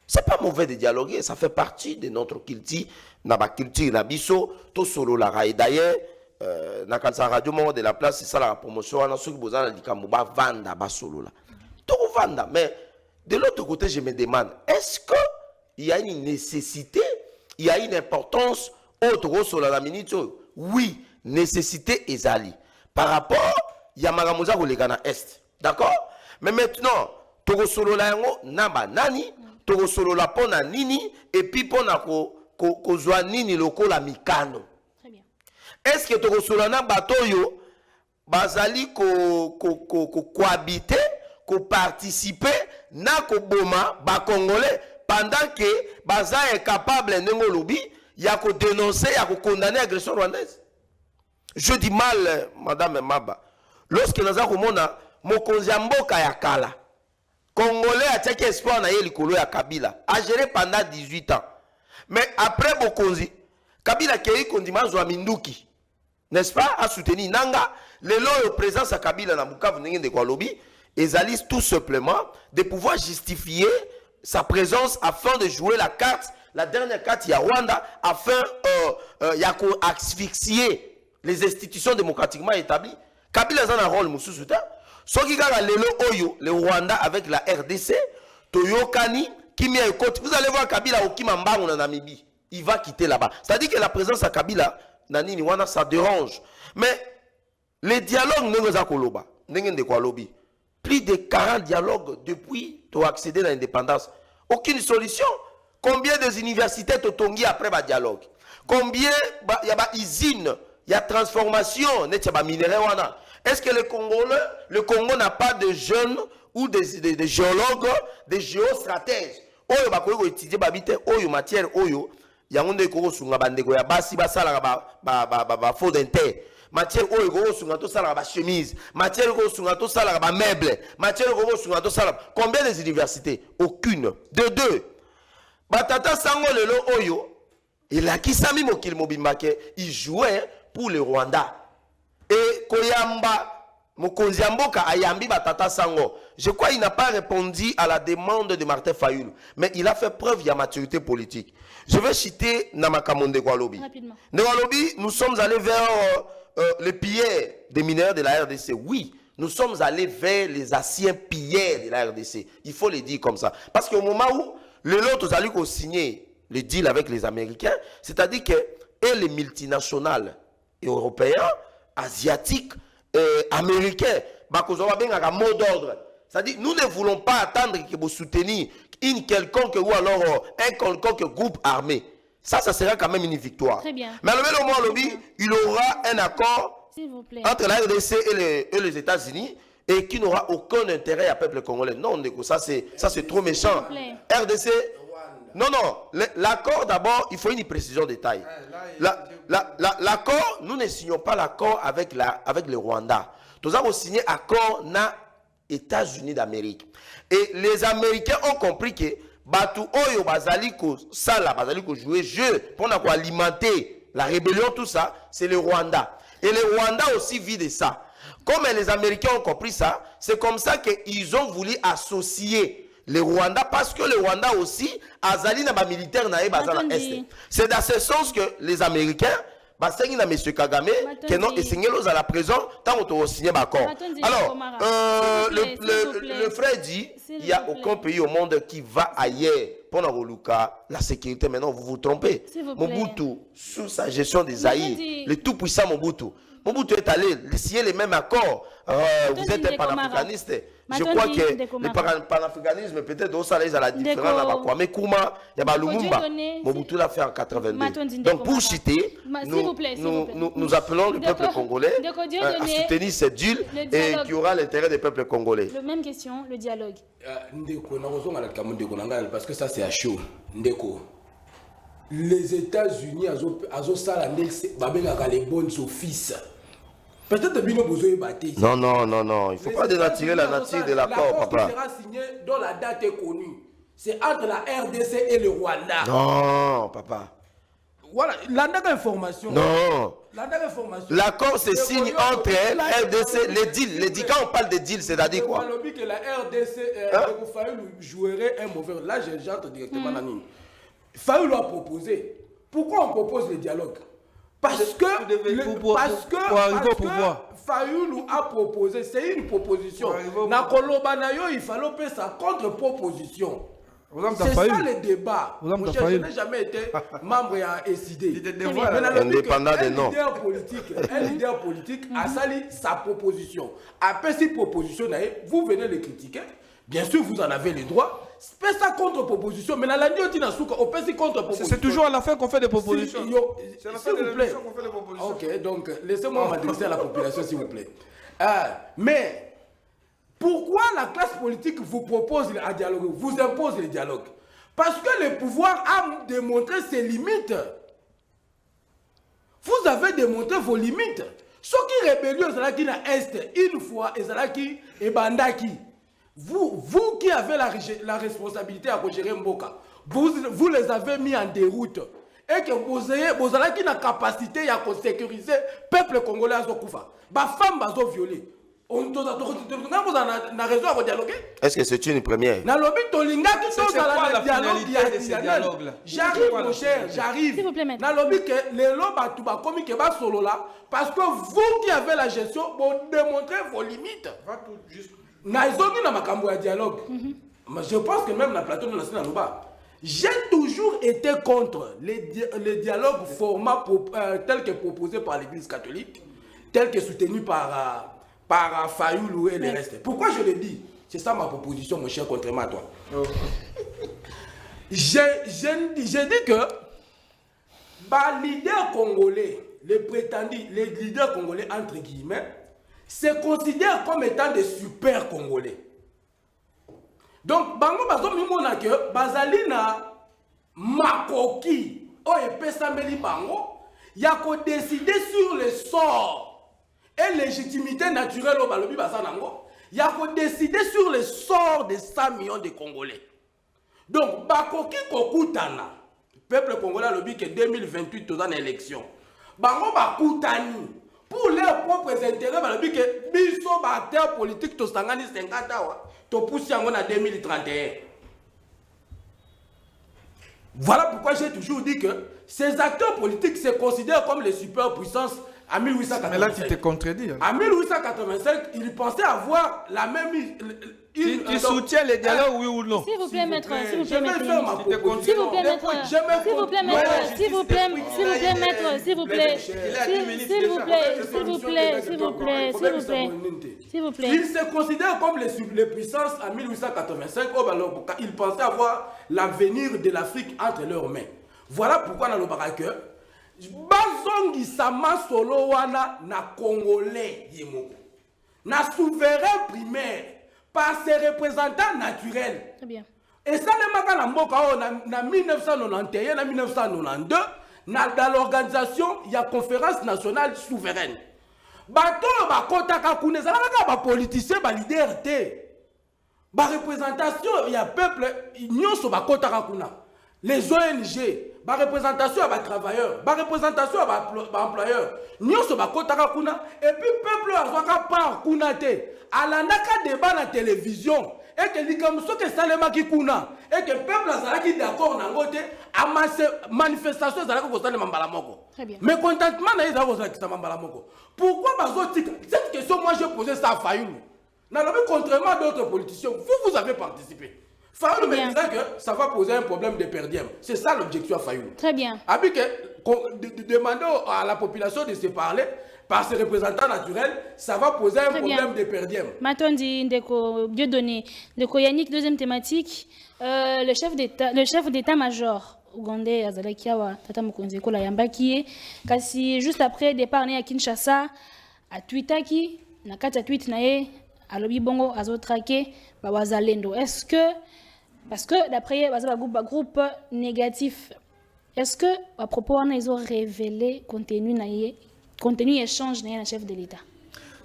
Ce n'est pas mauvais de dialoguer, ça fait partie de notre culture, notre culture, nabiso, tout solo la. Et d'ailleurs, dans la radio de la place, c'est ça la promotion, on a ceux qui vous ont dit qu'on va vendre bas solo là. Tout vendre, mais de l'autre côté, je me demande, est-ce qu'il y a une nécessité, il y a une importance autre solo la minute? Oui, nécessité ezali. Par rapport, il y a Magamuza ou les Ghana Est. D'accord? Mais maintenant, Togo solo la yango, naba nani, Togo solo la pona nini, et puis pona ko zwa nini loko la mikano. Très bien. Est-ce que Togo solo na batoyo, bazali cohabiter, participer, na ko boma, ba Congolais, pendant que baza est capable n'engo lobi, ya ko dénoncer, ya ko condamner l'agression rwandaise. Je dis mal, Madame Maba, lorsque nous avons Mokonzi Mboka ya kala, Congolais a tchèque espoir na yelikolo ya Kabila, a géré pendant 18 ans. Mais après Mokonzi, Kabila kei kondima zwa minduki, n'est-ce pas, a soutenu Nanga, le lo présence à Kabila na Bukavu n'engende kwa lobby, ezali tout simplement de pouvoir justifier sa présence afin de jouer la carte, la dernière carte ya Rwanda, afin ya ko asphyxier les institutions démocratiquement établies. Kabila a un rôle mususu ta. Soki kaka lelo oyo le Rwanda avec la RDC, Toyokani, Kimia Ekoti. Vous allez voir Kabila au Kimambangu na Namibie. Il va quitter là-bas. C'est-à-dire que la présence à Kabila nanini wana ça dérange. Mais les dialogues n'engeza zakoloba, n'engende kwa lobby. Plus de 40 dialogues depuis to accéder à l'indépendance. Aucune solution. Combien des universités to tongi après ba dialogue? Combien y a ba usine? Il y a transformation, est-ce que le Congo n'a pas de jeunes ou des géologues, des géostratèges? Oyo ba ko étudier babite oyo matière oyo yangonde ko sunga bandeko ya basi basala ba faux d'inter. Matière oyo ko sunga to sala ba chemise, matière ko sunga to sala ba meuble, matière ko sunga to sala. Combien des universités? Aucune. De deux. Batata sango lelo oyo il a qui sami mokil mobimbake, il jouait pour le Rwanda. Et Koyamba, Mokonzi Mboka Ayambi Batata Sango. Je crois qu'il n'a pas répondu à la demande de Martin Fayoulou. Mais il a fait preuve de maturité politique. Je vais citer Namakamonde Gwalobi. Rapidement. Gwalobi, nous sommes allés vers les pilleurs des mineurs de la RDC. Oui, nous sommes allés vers les anciens pilleurs de la RDC. Il faut le dire comme ça. Parce qu'au moment où les autres allaient signer le deal avec les Américains, c'est-à-dire que et les multinationales européens, asiatiques, américains, un mot d'ordre. C'est-à-dire nous ne voulons pas attendre que vous souteniez une quelconque ou alors un quelconque groupe armé. Ça sera quand même une victoire. Très bien. Mais au moment lobby, il aura un accord entre la RDC et les États-Unis et qui n'aura aucun intérêt à peuple congolais. Non, ça c'est trop méchant. RDC. Non, l'accord d'abord, il faut une précision de taille. L'accord, nous ne signons pas l'accord avec le Rwanda. Nous avons signé l'accord na États-Unis d'Amérique. Et les Américains ont compris que Batu Oyo Bazaliko Sala, Bazaliko jouer jeu pour alimenter la rébellion, tout ça, c'est le Rwanda. Et le Rwanda aussi vit de ça. Comme les Américains ont compris ça, c'est comme ça qu'ils ont voulu associer le Rwanda, parce que le Rwanda aussi, Azali n'a pas militaire, n'a pas est. C'est dans ce sens que les Américains, basengi na monsieur Kagame que non esengelo à la prison tant on signé d'accord. Alors le frère dit il y a aucun pays au monde qui va ailleurs pour la sécurité. Maintenant vous vous trompez. Mobutu sous sa gestion des Zaïre, le tout puissant Mobutu est allé signer les mêmes accords. Vous êtes un panafricaniste. Je crois que le panafricanisme, peut-être, au salaire, à la différence, mais Kouma, il y a Lumumba. Mobutu l'a fait en 82. Donc, pour citer, nous appelons le peuple congolais à soutenir cette deal et qui aura l'intérêt des peuples congolais. La même question, le dialogue. Parce que ça, c'est à chaud. Ndeko. Les États-Unis, les bonnes offices. Peut-être que vous battu. Non. Il ne faut pas dénaturer la nature de l'accord, papa. L'accord sera signé dont la date est connue. C'est entre la RDC et le Rwanda. Non, papa. Voilà, l'information. Non. L'accord se signe entre la RDC, les deals. Quand on parle de deals, c'est-à-dire quoi? On a dit que la RDC jouerait un mauvais rôle. Là, j'entre directement dans l'île. Fayoulou a proposé. Pourquoi on propose le dialogue? Parce que Fayoulou a proposé, c'est une proposition. Na Kolobanayo, il fallait faire sa contre-proposition. C'est ça le débat. Je n'ai jamais été membre à SID. Indépendant de nom. Un leader politique a sali sa proposition. Après cette proposition, vous venez le critiquer. Bien sûr, vous en avez les droits. Faites sa contre-proposition. Mais la contre-proposition. C'est toujours à la fin qu'on fait des propositions. C'est à la fin de l'émission qu'on fait des propositions. Ok, donc laissez-moi m'adresser à la population, s'il vous plaît. Mais pourquoi la classe politique vous propose un dialogue, vous impose le dialogue? Parce que le pouvoir a démontré ses limites. Vous avez démontré vos limites. Ce qui rébellion, c'est là qui n'a est une fois et c'est là qui est bandaki. Vous qui avez la responsabilité à gérer Mboka, vous les avez mis en déroute. Et que vous avez qui la capacité à sécuriser le peuple congolais à Zokoufa. Les femmes sont violées. On a raison à dialoguer. Est-ce que c'est une première? C'est quoi la finalité de ce dialogue-là? J'arrive, mon cher, j'arrive. S'il vous plaît, maître. Parce que vous qui avez la gestion, vous démontrez vos limites. Je pense que même la plateau de la Sénat, j'ai toujours été contre les dialogues format tel que proposé par l'Église catholique, tel que soutenu par Fayoulou et les restes. Pourquoi je le dis? C'est ça ma proposition, mon cher, contrairement à toi. J'ai dit que les leaders congolais, les prétendus, les leaders congolais, entre guillemets, se considèrent comme étant des super congolais. Donc, bango bazo mimona que bazalina makoki o epesameli bango ya ko décider sur le sort et légitimité naturelle au balobi bazanango ya ko décider sur le sort de 100 millions de Congolais. Donc, bakoki kokutana peuple congolais lobi que 2028 toza na élection. Bango bakutani pour leurs propres intérêts, balobi que biso ba acteurs politiques to sangani 50 ans. To pousser en 2031. Voilà pourquoi j'ai toujours dit que ces acteurs politiques se considèrent comme les superpuissances en 1885. Mais là, tu te contredis. En 1885, ils pensaient avoir la même... Tu soutiens les dialogues, oui ou non? S'il vous plaît, maître. S'il vous plaît, maître. S'il vous plaît, maître. S'il vous plaît, maître. S'il vous plaît, maître. S'il vous plaît. S'il vous plaît. S'il vous plaît. S'il vous plaît. S'il vous plaît. S'il vous plaît. Ils se considèrent comme les puissances en 1885. Ils pensaient avoir l'avenir de l'Afrique entre leurs mains. Voilà pourquoi dans le baraque, bazongi sama solo wana na Congolais yemoko. Na souverain primaire. Par ses représentants naturels. Très bien. Et ça, les Mboka, en 1991, en 1992, dans l'organisation, il y a conférence nationale souveraine. Bato, politiciens, leader, représentation, il y a peuple, les ONG, représentation à travailleurs, représentation à employeurs, et puis peuple a part kunate. À la débat la télévision, et que l'ikam so que salema ki kuna et que peuple azala ki d'accord na ngote amasse manifestation azala ko salema mbala moko. Très bien. Mais contentement na ezala ko salema mbala moko. Pourquoi bazotika? Cette question moi j'ai posé ça à Fayoulou. Contrairement à d'autres politiciens, vous avez participé. Fayoulou me disait que ça va poser un problème de perdième. C'est ça l'objection à Fayoulou. Très bien. Avec demander à la population de se parler par ses représentants naturels, ça va poser un problème de perdième. Matondi Ndeko Dieudonné, Ndeko Yannick, deuxième thématique, le chef d'état-major ougandais Azalakiawa Tata Mokonzi Kola Yambakie, kasi juste après départ né à Kinshasa, à Twitaki, na kata tweet nae alobi bongo azotraqué ba wazalendo. Est-ce que parce que d'après ba groupe négatif, est-ce que à propos on ils ont révélé contenu échange nae na chef de l'État?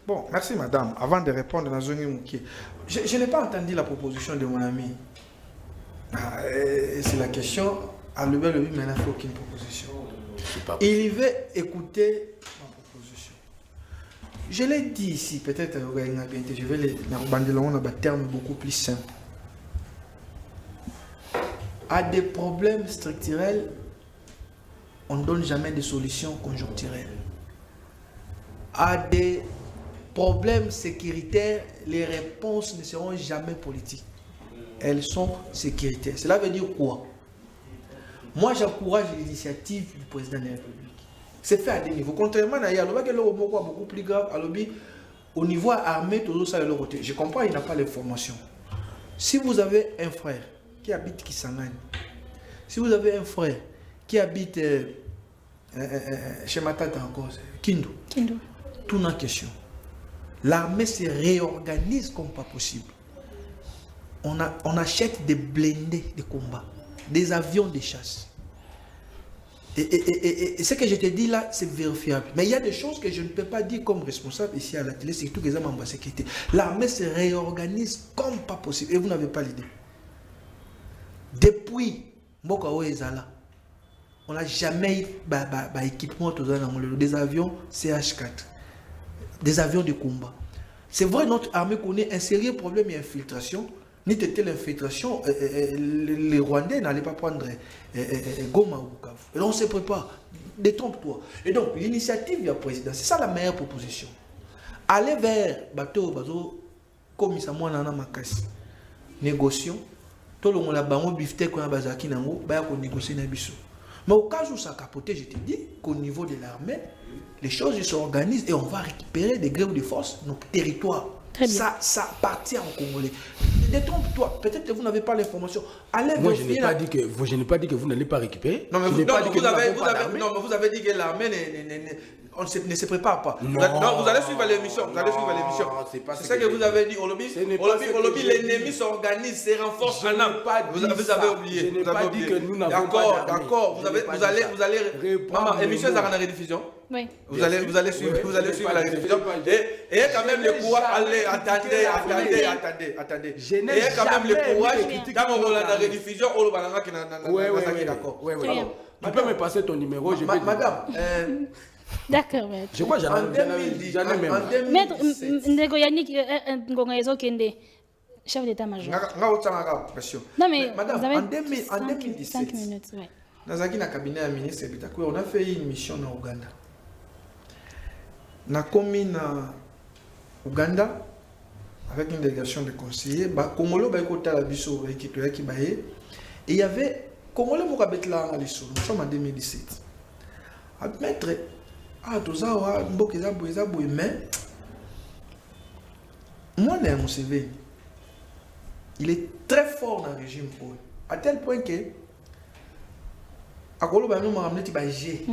Bon, merci madame. Avant de répondre à Zongi Mouké, je n'ai pas entendu la proposition de mon ami. C'est la question. À le lui, mais il n'a fait aucune proposition. Il veut écouter ma proposition. Je l'ai dit ici, peut-être je vais les on a des termes beaucoup plus simples. À des problèmes structurels, on ne donne jamais de solutions conjoncturelles. À des problèmes sécuritaires, les réponses ne seront jamais politiques. Elles sont sécuritaires. Cela veut dire quoi? Moi, j'encourage l'initiative du président de la République. C'est fait à des niveaux. Contrairement à Yalo, beaucoup plus grave, au niveau armé, tout ça de l'autre côté. Je comprends, il n'a pas l'information. Si vous avez un frère qui habite Kisangani, si vous avez un frère qui habite chez Matata encore, Kindu, tout n'a question. L'armée se réorganise comme pas possible. On achète des blindés de combat, des avions de chasse. Et ce que je te dis là, c'est vérifiable. Mais il y a des choses que je ne peux pas dire comme responsable ici à la télé, c'est tout que les hommes en sécurité. L'armée se réorganise comme pas possible. Et vous n'avez pas l'idée. Depuis Mboka Ezala, on n'a jamais eu d'équipement des avions CH4, des avions de combat. C'est vrai, notre armée connaît un sérieux problème d'infiltration. Ni telle infiltration, les Rwandais n'allaient pas prendre Goma ou Bukavu. Et donc on se prépare. Détrompe-toi. Et donc l'initiative du président, c'est ça la meilleure proposition. Aller vers bateau, comme ça, moi, nana makasi. Négocions. Tout le monde a bango bifté qu'on a bazaki nango, bah qu'on négocie na biso. Mais au cas où ça capote, je te dis qu'au niveau de l'armée, les choses s'organisent et on va récupérer des grèves de force notre territoire. Ça appartient aux Congolais. Détrompe-toi. Peut-être que vous n'avez pas l'information. Moi, je n'ai pas dit que vous n'allez pas récupérer. Non, mais vous avez dit que l'armée ne se prépare pas. Non, vous allez suivre l'émission. C'est ça que vous avez dit. L'ennemi s'organise, se renforce. Vous avez oublié. Je n'ai pas dit que nous n'avons pas d'armée. D'accord. Vous allez maman, émission est en rediffusion. Oui. Vous allez suivre la rediffusion. Et quand même le courage. Allez, attendez. Et quand même le courage. Quand on va la rediffusion, on va d'accord. Tu peux me passer ton numéro, je vais. Madame. D'accord, maître. Je crois que j'en ai même. Maître, Ndeko Yannick Ngongaezo Kende, chef d'état-major. Non, mais madame, vous avez en 2017, 5 minutes. Ouais. Dans le cabinet du ministre Bitakoué, on a fait une mission en Ouganda. On a commis en Ouganda avec une délégation de conseillers. Congolais, et il y avait Congolais qui là en Lissou. Nous sommes en 2017. Maître, mais moi, il est très fort dans le régime pour à tel point que à Kolo nous m'a amené G.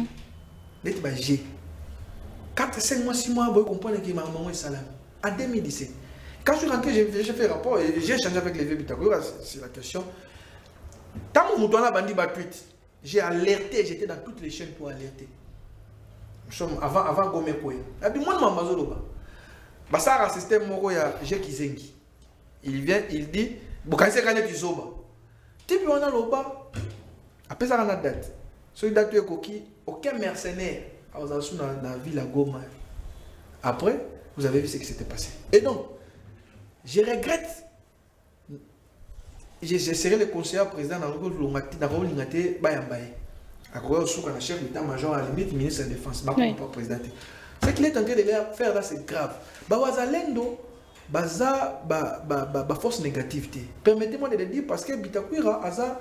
4, 5 mois, 6 mois, vous comprenez qu'il m'a envoyé salam. En 2017. Quand je suis rentré, j'ai fait rapport et j'ai échangé avec les vieux. C'est la question. Tant que mon bandi tweet, j'ai alerté, j'étais dans toutes les chaînes pour alerter. Nous sommes avant Gomekoué. Et puis moi, je suis là. Ça, un système, j'ai Kizengi. Il vient, il dit, Boukaïse Kane Kizoba. Type, on a l'oba. Après ça, on a date. Celui date de Koki, aucun mercenaire dans la ville à Goma. Après, vous avez vu ce qui s'était passé. Et donc, je regrette je serai le conseiller président dans le Lingate Bayambaye. À quoi on chef d'état-major à la limite ministre de la défense, pas président. Ce qu'il est en train de faire là, c'est grave. Bawazalendo, baza force négative. Permettez-moi de le dire parce que Bitakwira a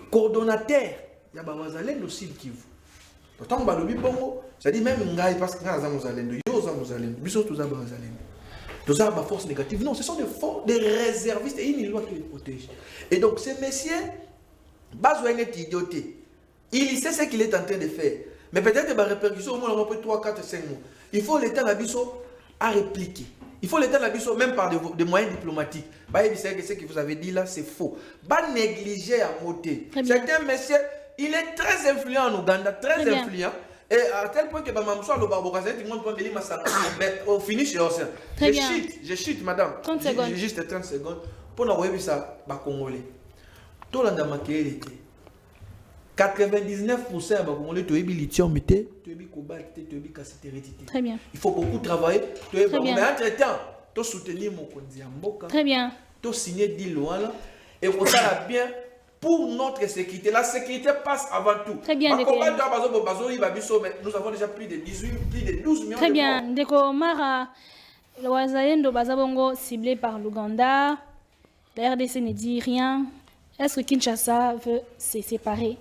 coordonnateur. Il y a Bawazalendo aussi qui vous. Pourtant, balobi bongo, ça dit même ngai parce que nga za mozalendo, yo za mozalendo, biso tous za Bawazalendo. Tous za force négative. Non, ce sont des réservistes et une loi qui les protège. Et donc ces messieurs, besoin d'être idioté. Il sait ce qu'il est en train de faire. Mais peut-être que la répercussion, au moins, on peut 3, 4, 5 mois. Il faut l'État à répliquer. Il faut l'État même par des moyens diplomatiques. Ce que vous avez dit là, c'est faux. Pas négliger à monter. Certains messieurs, il est très influent en Ouganda, très influent. Et à tel point que Mamamso le Barbokaza, tout le monde prend des limes au finish. Je chute, madame. 30 secondes. J'ai juste 30 secondes. Pour nous voir ça, Congolais. Tout le monde a marqué. 99% des Congolais ont eu lithium, cobalt, cassiterite. Très bien. Il faut beaucoup travailler. Mais entre-temps, tu soutenir mon Kondiamboka. Très bien. Tu signer des lois et on ça bien pour notre sécurité. La sécurité passe avant tout. Très bien. Nous avons déjà plus de 12 millions. Très bien. Ndeko Mara, le Wazalendo Bazabongo ciblé par l'Ouganda. La RDC ne dit rien. Est-ce que Kinshasa veut se séparer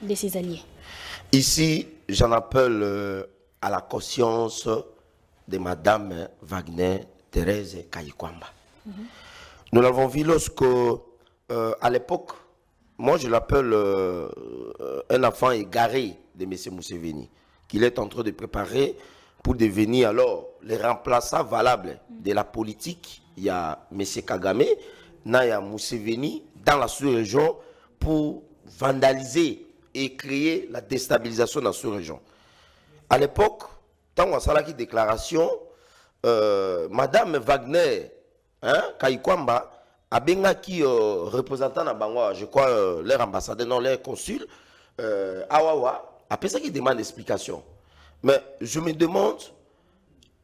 de ses alliés? Ici, j'en appelle à la conscience de Madame Wagner Thérèse Kayikwamba. Nous l'avons vu lorsque, à l'époque, moi je l'appelle un enfant égaré de M. Museveni, qu'il est en train de préparer pour devenir alors le remplaçant valable de la politique. Il y a M. Kagame, il y a Museveni dans la sous-région pour vandaliser et créer la déstabilisation dans la sous-région. À l'époque, tant qu'on a la déclaration, Madame Wagner Kayikwamba a bien qui représentant à Bangwa, je crois leur ambassadeur, non leur consul, Awawa, après ça qui demande explication. Mais je me demande,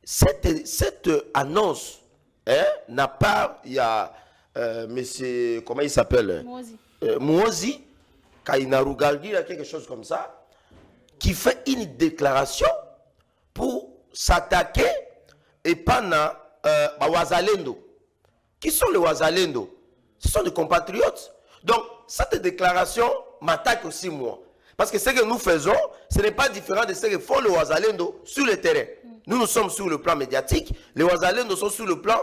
cette annonce n'a pas, il y a monsieur, comment il s'appelle, Mouazi, Kainarugaldi, quelque chose comme ça, qui fait une déclaration pour s'attaquer et pendant Wazalendo. Qui sont les Wazalendo? Ce sont des compatriotes. Donc, cette déclaration m'attaque aussi moi. Parce que ce que nous faisons, ce n'est pas différent de ce que font les Wazalendo sur le terrain. Nous sommes sur le plan médiatique, les Wazalendo sont sur le plan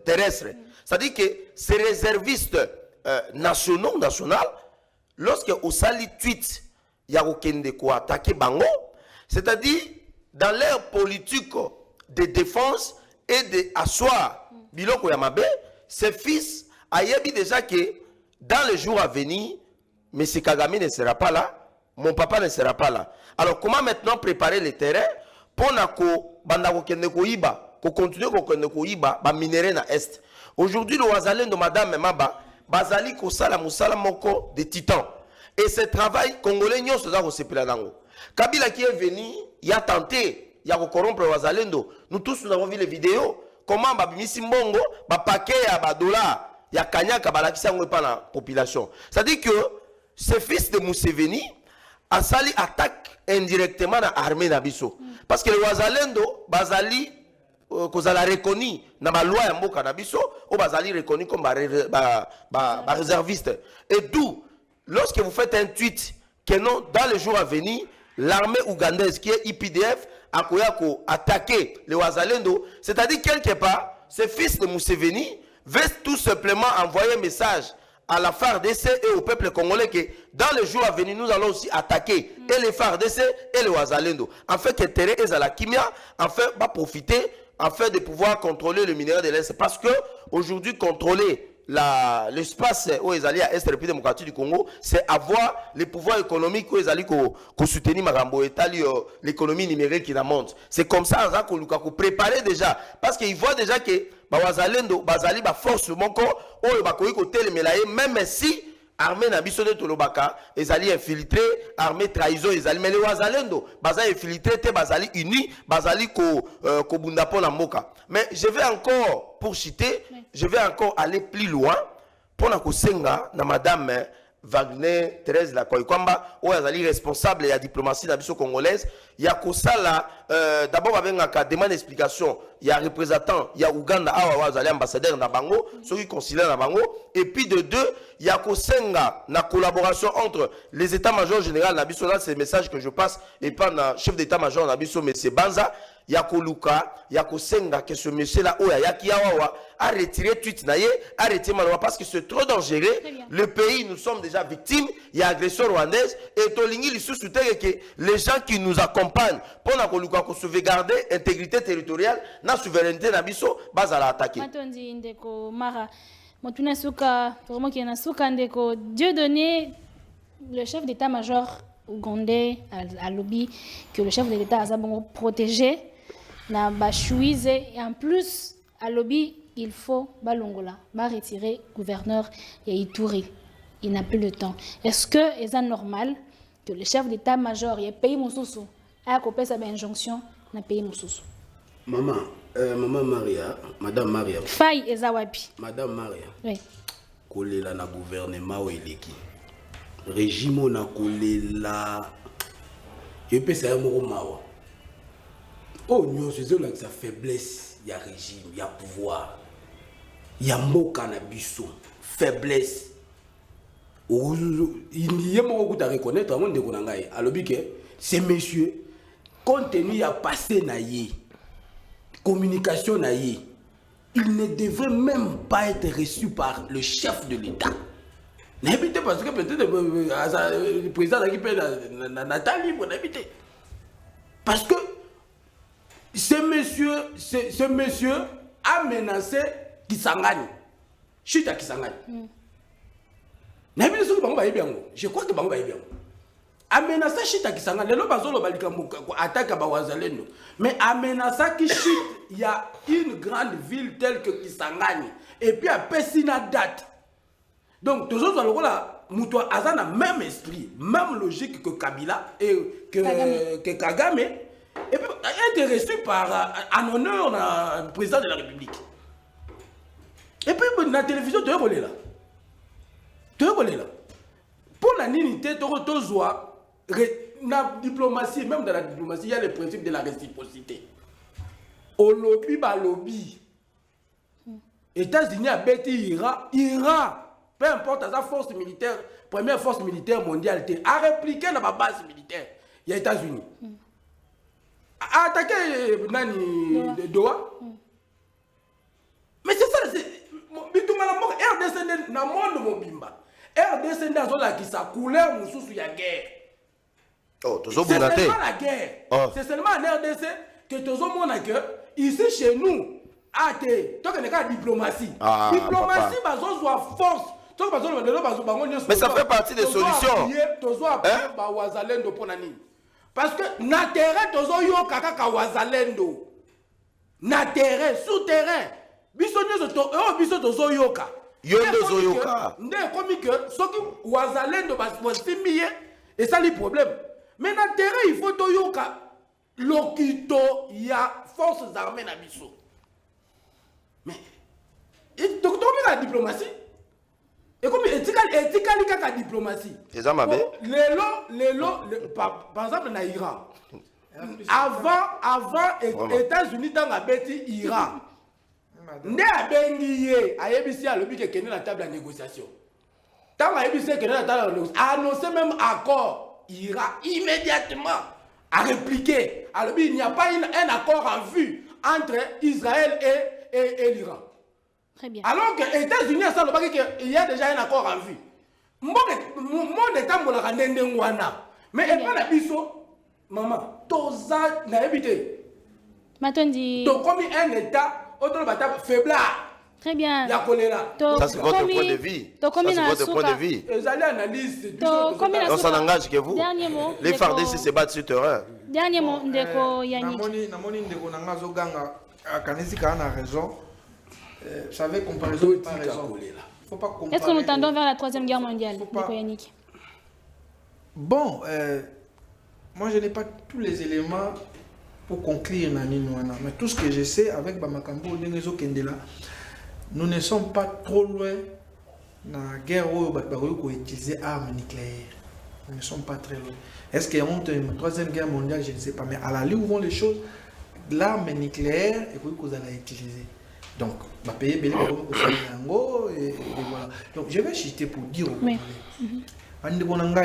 terrestre. C'est-à-dire que ces réservistes nationaux, lorsque au sali tweet, il y a aucun de quoi attaquer Bango, c'est-à-dire dans leur politique de défense et d'asseoir Biloko Yamabe, ses fils a déjà que dans les jours à venir, M. Kagame ne sera pas là, mon papa ne sera pas là. Alors comment maintenant préparer le terrain pour continuer à minerer dans l'Est? Aujourd'hui, le Wazalendo, Madame Maba, Bazali Kosala Moussala Moko de Titan. Et ce travail congolais, nous sommes Kabila qui est venu, il a tenté, il a corrompre le Wazalendo. Nous tous nous avons vu les vidéos. Comment Babimisi Mbongo, Bapake à Badola, il y a Kanyaka, Balakisa, on pas la population. C'est-à-dire que ce fils de Museveni a sali attaque indirectement dans l'armée d'Abisso. Parce que le Wazalendo, Bazali, qu'on a reconnu dans la loi de Mboka Nabiso, ou Bazali reconnu comme réserviste. Et d'où, lorsque vous faites un tweet que non, dans les jours à venir, l'armée ougandaise qui est IPDF a attaqué les Wazalendo, c'est-à-dire quelque part, ce fils de Museveni veut tout simplement envoyer un message à la FARDC et au peuple congolais que dans les jours à venir, nous allons aussi attaquer et les FARDC et les Wazalendo. En fait, que Terre et la Kimia, en fait, va profiter afin de pouvoir contrôler le minerai de l'Est. Parce que aujourd'hui, contrôler l'espace où ils allaient à Est République démocratique du Congo, c'est avoir les pouvoirs économiques où ils allaient soutenir Marambo et l'économie numérique qui la monte. C'est comme ça qu'on préparer déjà. Parce qu'ils voient déjà que Wazalendo, Bazali, force mon corps, même si armée Nabiso de Tolobaka, ils allaient infiltrer, armée trahison, ils allaient, mais les Wazalendo, Bazali infiltré, Bazali uni, Bazali ko Bundapo la Moka. Mais je vais encore, pour citer, je vais encore aller plus loin pour na kosenga na madame Wagner Thérèse Lakoikwamba ou azali responsable de la diplomatie na biso congolaise ya kosala d'abord avec une demande d'explication il y a représentant il y a Uganda awa azali ambassadeur na bango soki consulaire na bango et puis de deux il y a kosenga na collaboration entre les états-majors généraux na biso là c'est le message que je passe et pas na chef d'état-major na biso monsieur Banza Yakoluka, Yakosenga, que ce monsieur-là, a retiré tweet naïe, a retiré Maloa parce que c'est trop dangereux. Le pays, nous sommes déjà victimes, il y a agression rwandaise, et Tolingi, il se soutient que les gens qui nous accompagnent pour qu'on sauvegarder l'intégrité territoriale, la souveraineté, nabiso, bas à l'attaquer. Dieu donné, le chef d'état-major ougandais à lobby que le chef de l'État a protégé. Na bachouise et en plus à lobby il faut balongola va retirer gouverneur et Ituri il n'a plus le temps est-ce que c'est normal que le chef d'état-major il paye mon sous a coupé sa injonction na payer mon sous maman Maria madame Maria faille ezawapi madame Maria oui kolela na gouvernement eleki régime na kolela epesa ya moko mawa. Oh, nous sommes sa faiblesse, il y a régime, il y a pouvoir, il y a mot cannabis, faiblesse. Il y a beaucoup à reconnaître, alors que ces messieurs, compte tenu à passer naïe, communication naïe, il ne devrait même pas être reçu par le chef de l'État. N'habitez parce que peut-être le président qui paye Nathalie pour n'habiter. Parce que ce monsieur a menacé Kisangani. Chita Kisangani. Je crois que Bango va bien. A menacé Chita Kisangani. Le bazolo balika attaque à Bawazalendo. Mais a menacé Kishit, il y a une grande ville telle que Kisangani. Et puis à Pessina date. Donc toujours dans le là, Moutoua Azan a même esprit, même logique que Kabila et que Kagame. Et puis, intéressé par en honneur du président de la République. Et puis, la télévision, tu es volé là. Tu es volé là. Pour la nunité, tu la diplomatie, même dans la diplomatie, il y a le principe de la réciprocité. Au lobby, bah lobby. États-Unis a bêti Iran, peu importe sa force militaire, première force militaire mondiale, a répliqué dans ma base militaire. Il y a États-Unis. Attaquer Nani Doha. Mais c'est ça, c'est RDC dans le monde mobimba. RDC dans la couleur sous la guerre. Oh, c'est seulement la guerre. Oh. C'est seulement en RDC que tout le monde a que ici chez nous, donc il y a la diplomatie. Diplomatie, soit force. Mais ça fait partie des solutions. Parce que na terrain tozo yo kaka wazalendo. Na terrain, souterrain. Biso nyozo to biso tozo yoka. Yondo zo yoka. Ndé comme que soki wazalendo bas simbiye et ça le problème. Mais na terrain il faut to yoka lokito ya forces armées na biso. Mais et to la diplomatie. Et comme éthiquement kaka diplomatie. C'est ça ma belle. Par exemple, en Iran. Avant États-Unis dans la bête Iran. Né à Benguié, à ABC à l'objet qui est dans la table de négociation. Tant à ABC qui est dans la table de négociation, a annoncé même accord Iran immédiatement à répliquer. À l'objet, il n'y a pas un accord en vue entre Israël et l'Iran. Très bien. Alors que les États-Unis, il y a déjà un accord en vue. Mon État mola randende wana. Mais et pas la biso, maman. Toza na évité. Matondi. Donc comme un État, autre bataille faiblard. Très bien. Ça c'est votre point de vue. Ça c'est votre point de vue. Ils allaient analyser. On s'en engage que vous. Dernier mot. Les FARDC se battent sur terrain. Dernier mot, Ndeko Yannick. Namoni Ndeko Nangazo Ganga, Kanesi Kana a raison. Vous savez, comparaison n'est pas raison. Faut pas comparer. Est-ce que nous tendons vers la troisième guerre mondiale, Ndeko Yannick? Bon, moi je n'ai pas tous les éléments pour conclure Nani Nouana, mais tout ce que je sais avec Bamakambo Dengezo Kendela, nous ne sommes pas trop loin dans la guerre où on utiliser armes nucléaires. Nous ne sommes pas très loin. Est-ce qu'il y a une troisième guerre mondiale? Je ne sais pas. Mais à la ligne où vont les choses, l'arme nucléaire, et puis qu'on va l'utiliser. Donc, on va payer et voilà. Donc, je vais chuter pour dire au Congolais.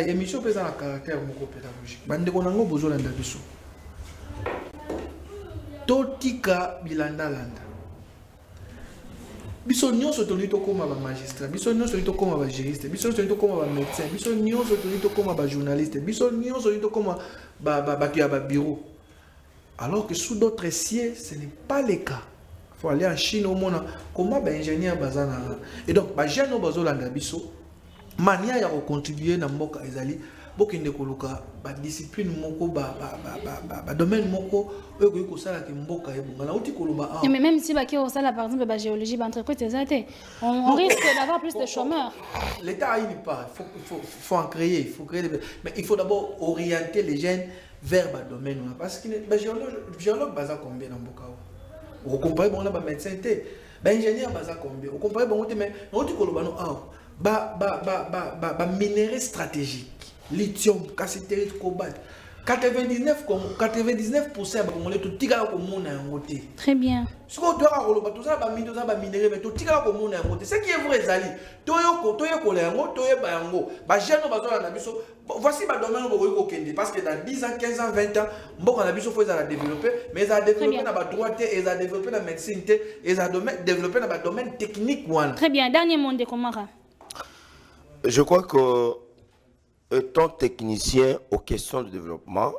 L'émission peut avoir un caractère pédagogique. Bandeko besoin de biso. Totika bilanda landa. Biso nyonso toli to koma ba magistrat, biso nyonso toli to koma ba juriste, biso nyonso toli to koma ba médecin, biso nyonso toli to koma ba journaliste, biso nyonso toli to koma ba bureau. Alors que sous d'autres cieux, ce n'est pas le cas. Il faut aller en Chine au monde. Comment ba ingénieur bazana. Et donc ba jeune bazo landa biso mania ya contribuer na mboka ezali bokende koluka ba discipline moko ba domaine moko eko ko sala ke mboka ebonga na uti koloba. Mais même si baki au sala par exemple ba géologie ba entreprise ezate, on risque d'avoir plus de chômeurs. L'État a une part, il faut en créer, il faut créer mais il faut d'abord orienter les jeunes vers ba domaine parce que ba géologue baza combien na mboka. Vous comprenez bon là ba médecin té, ba ingénieur baza combien. Vous comprenez bon mais na uti koloba no minerais stratégique, lithium, cassiterite, cobalt. 99% de tout tigala comme mon côté. Très bien. Ce qu'on doit avoir, tout ça, minerais, mais tout tigala comme mon côté. Ce qui est vrai, Zali. Toyo kolengo, toyo bayango. Jeune bazona na biso. Voici ma domaine où parce que dans 10 ans, 15 ans, 20 ans, beaucoup de biso faut la développer, mais ils ont développé dans la droite, ils ont développé dans la médecine, ils ont développé dans le domaine technique. Très bien. Dernier mot de Komara. Je crois que, étant technicien aux questions de développement,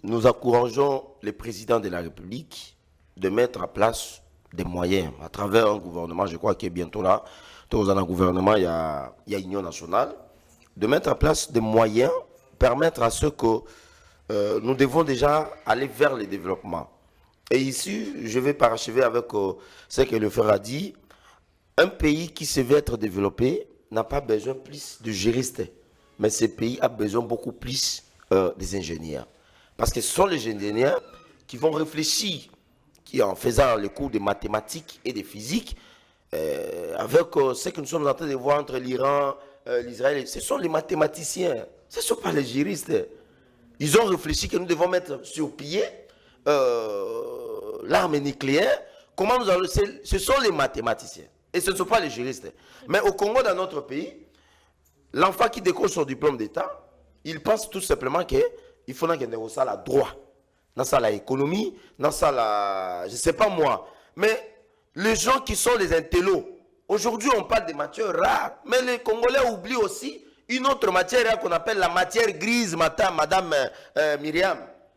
nous encourageons le président de la République de mettre en place des moyens à travers un gouvernement. Je crois que bientôt là, dans un gouvernement, il y a Union nationale, de mettre en place des moyens, permettre à ce que nous devons déjà aller vers le développement. Et ici, je vais parachever avec ce que le frère a dit. Un pays qui se veut être développé n'a pas besoin plus de juristes, mais ce pays a besoin beaucoup plus des ingénieurs. Parce que ce sont les ingénieurs qui vont réfléchir, qui en faisant les cours de mathématiques et de physique, avec ce que nous sommes en train de voir entre l'Iran, l'Israël, ce sont les mathématiciens, ce ne sont pas les juristes. Ils ont réfléchi que nous devons mettre sur pied l'arme nucléaire. Comment nous allons... Ce sont les mathématiciens. Et ce ne sont pas les juristes. Mais au Congo, dans notre pays, l'enfant qui décroche son diplôme d'État, il pense tout simplement qu'il faut qu'il y ait la droit, dans ça la économie, dans ça la... Je ne sais pas moi. Mais les gens qui sont les intellos, aujourd'hui on parle des matières rares, mais les Congolais oublient aussi une autre matière rare qu'on appelle la matière grise, madame Myriam.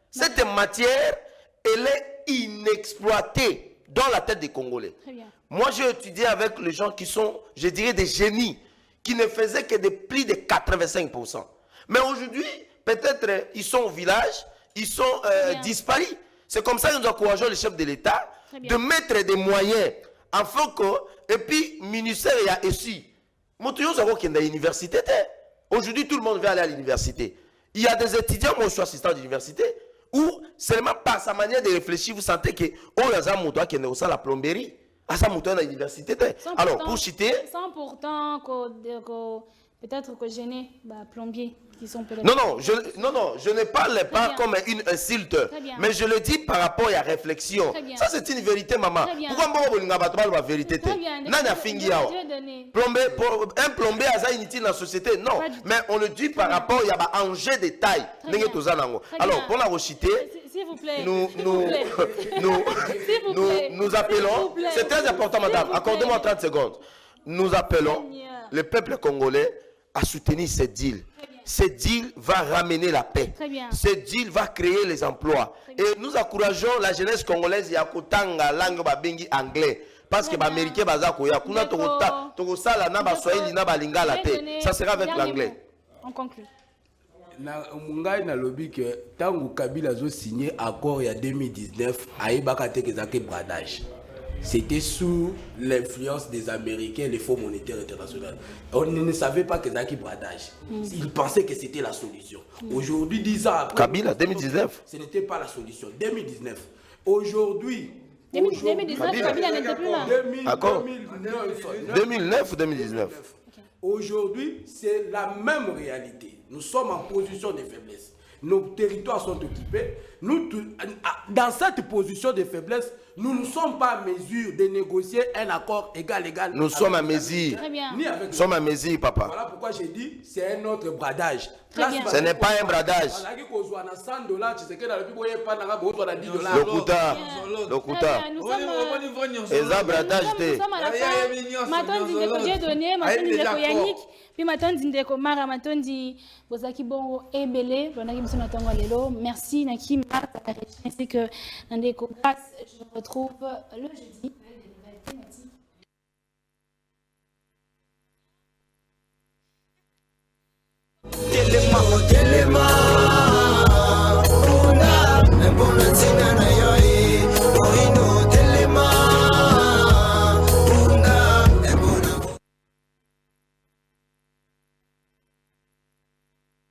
Cette matière, elle est inexploitée dans la tête des Congolais. Très bien. Moi, j'ai étudié avec les gens qui sont, je dirais, des génies, qui ne faisaient que de plus de 85%. Mais aujourd'hui, peut-être, ils sont au village, ils sont disparus. C'est comme ça que nous encourageons le chef de l'État de mettre des moyens afin que, et puis, le ministère il y a ici. L'université. Aujourd'hui, tout le monde veut aller à l'université. Il y a des étudiants, moi je suis assistant d'université, où seulement par sa manière de réfléchir, vous sentez que oh, il y a un mouton qui est dans la plomberie. À sa mouton à l'université. Alors, pour citer... Sans pourtant peut-être que gêner plombiers qui sont peut-être... Non, je ne parle pas comme une insulte, mais je le dis par rapport à la réflexion. Ça, c'est une vérité, maman. Pourquoi vous ne parlez pas de la vérité? Un plombier a inutile dans la société, non. Mais on le dit par rapport à un enjeu de taille. Alors, pour la reciter, nous appelons, c'est très important, madame, accordez-moi 30 secondes. Nous appelons le peuple congolais à soutenir cette deal. Cette deal va ramener la paix. Cette deal va créer les emplois. Et nous encourageons la jeunesse congolaise à kotanga langue babengi anglais. Parce que les Américains bazakoya kuna tokosala na ba swahili na ba lingala te. Ça sera avec l'anglais. On conclut. Mungai na lobby que tangu Kabila a signé accord il y a 2019 aibaka te kezake bradage. C'était sous l'influence des Américains, les Fonds monétaires internationaux. On ne savait pas que c'était bradage. Ils pensaient que c'était la solution. Aujourd'hui, 10 ans après... Kabila, 2019. Ce n'était pas la solution. 2019. Aujourd'hui, 2019, Kabila n'était plus là. 2009 ou 2019? Aujourd'hui, c'est la même réalité. Nous sommes en position de faiblesse. Nos territoires sont occupés. Nous, dans cette position de faiblesse, nous ne sommes pas en mesure de négocier un accord égal. Nous sommes à mesure. Très bien. Nous sommes à mesure, papa. Voilà pourquoi j'ai dit c'est un autre bradage. Très bien. Ce n'est pas un bradage. Lokuta. Nous sommes Eza bradage te. Matondi ndeko Dieudonné, matondi ndeko Yannick, puis matondi ndeko Mara, matondi bozaki bongo ebele, bonaki biso na tongo lelo. Merci Naki Martha, ainsi que ndeko Grâce. Je vous retrouve le jeudi avec des nouvelles thématiques.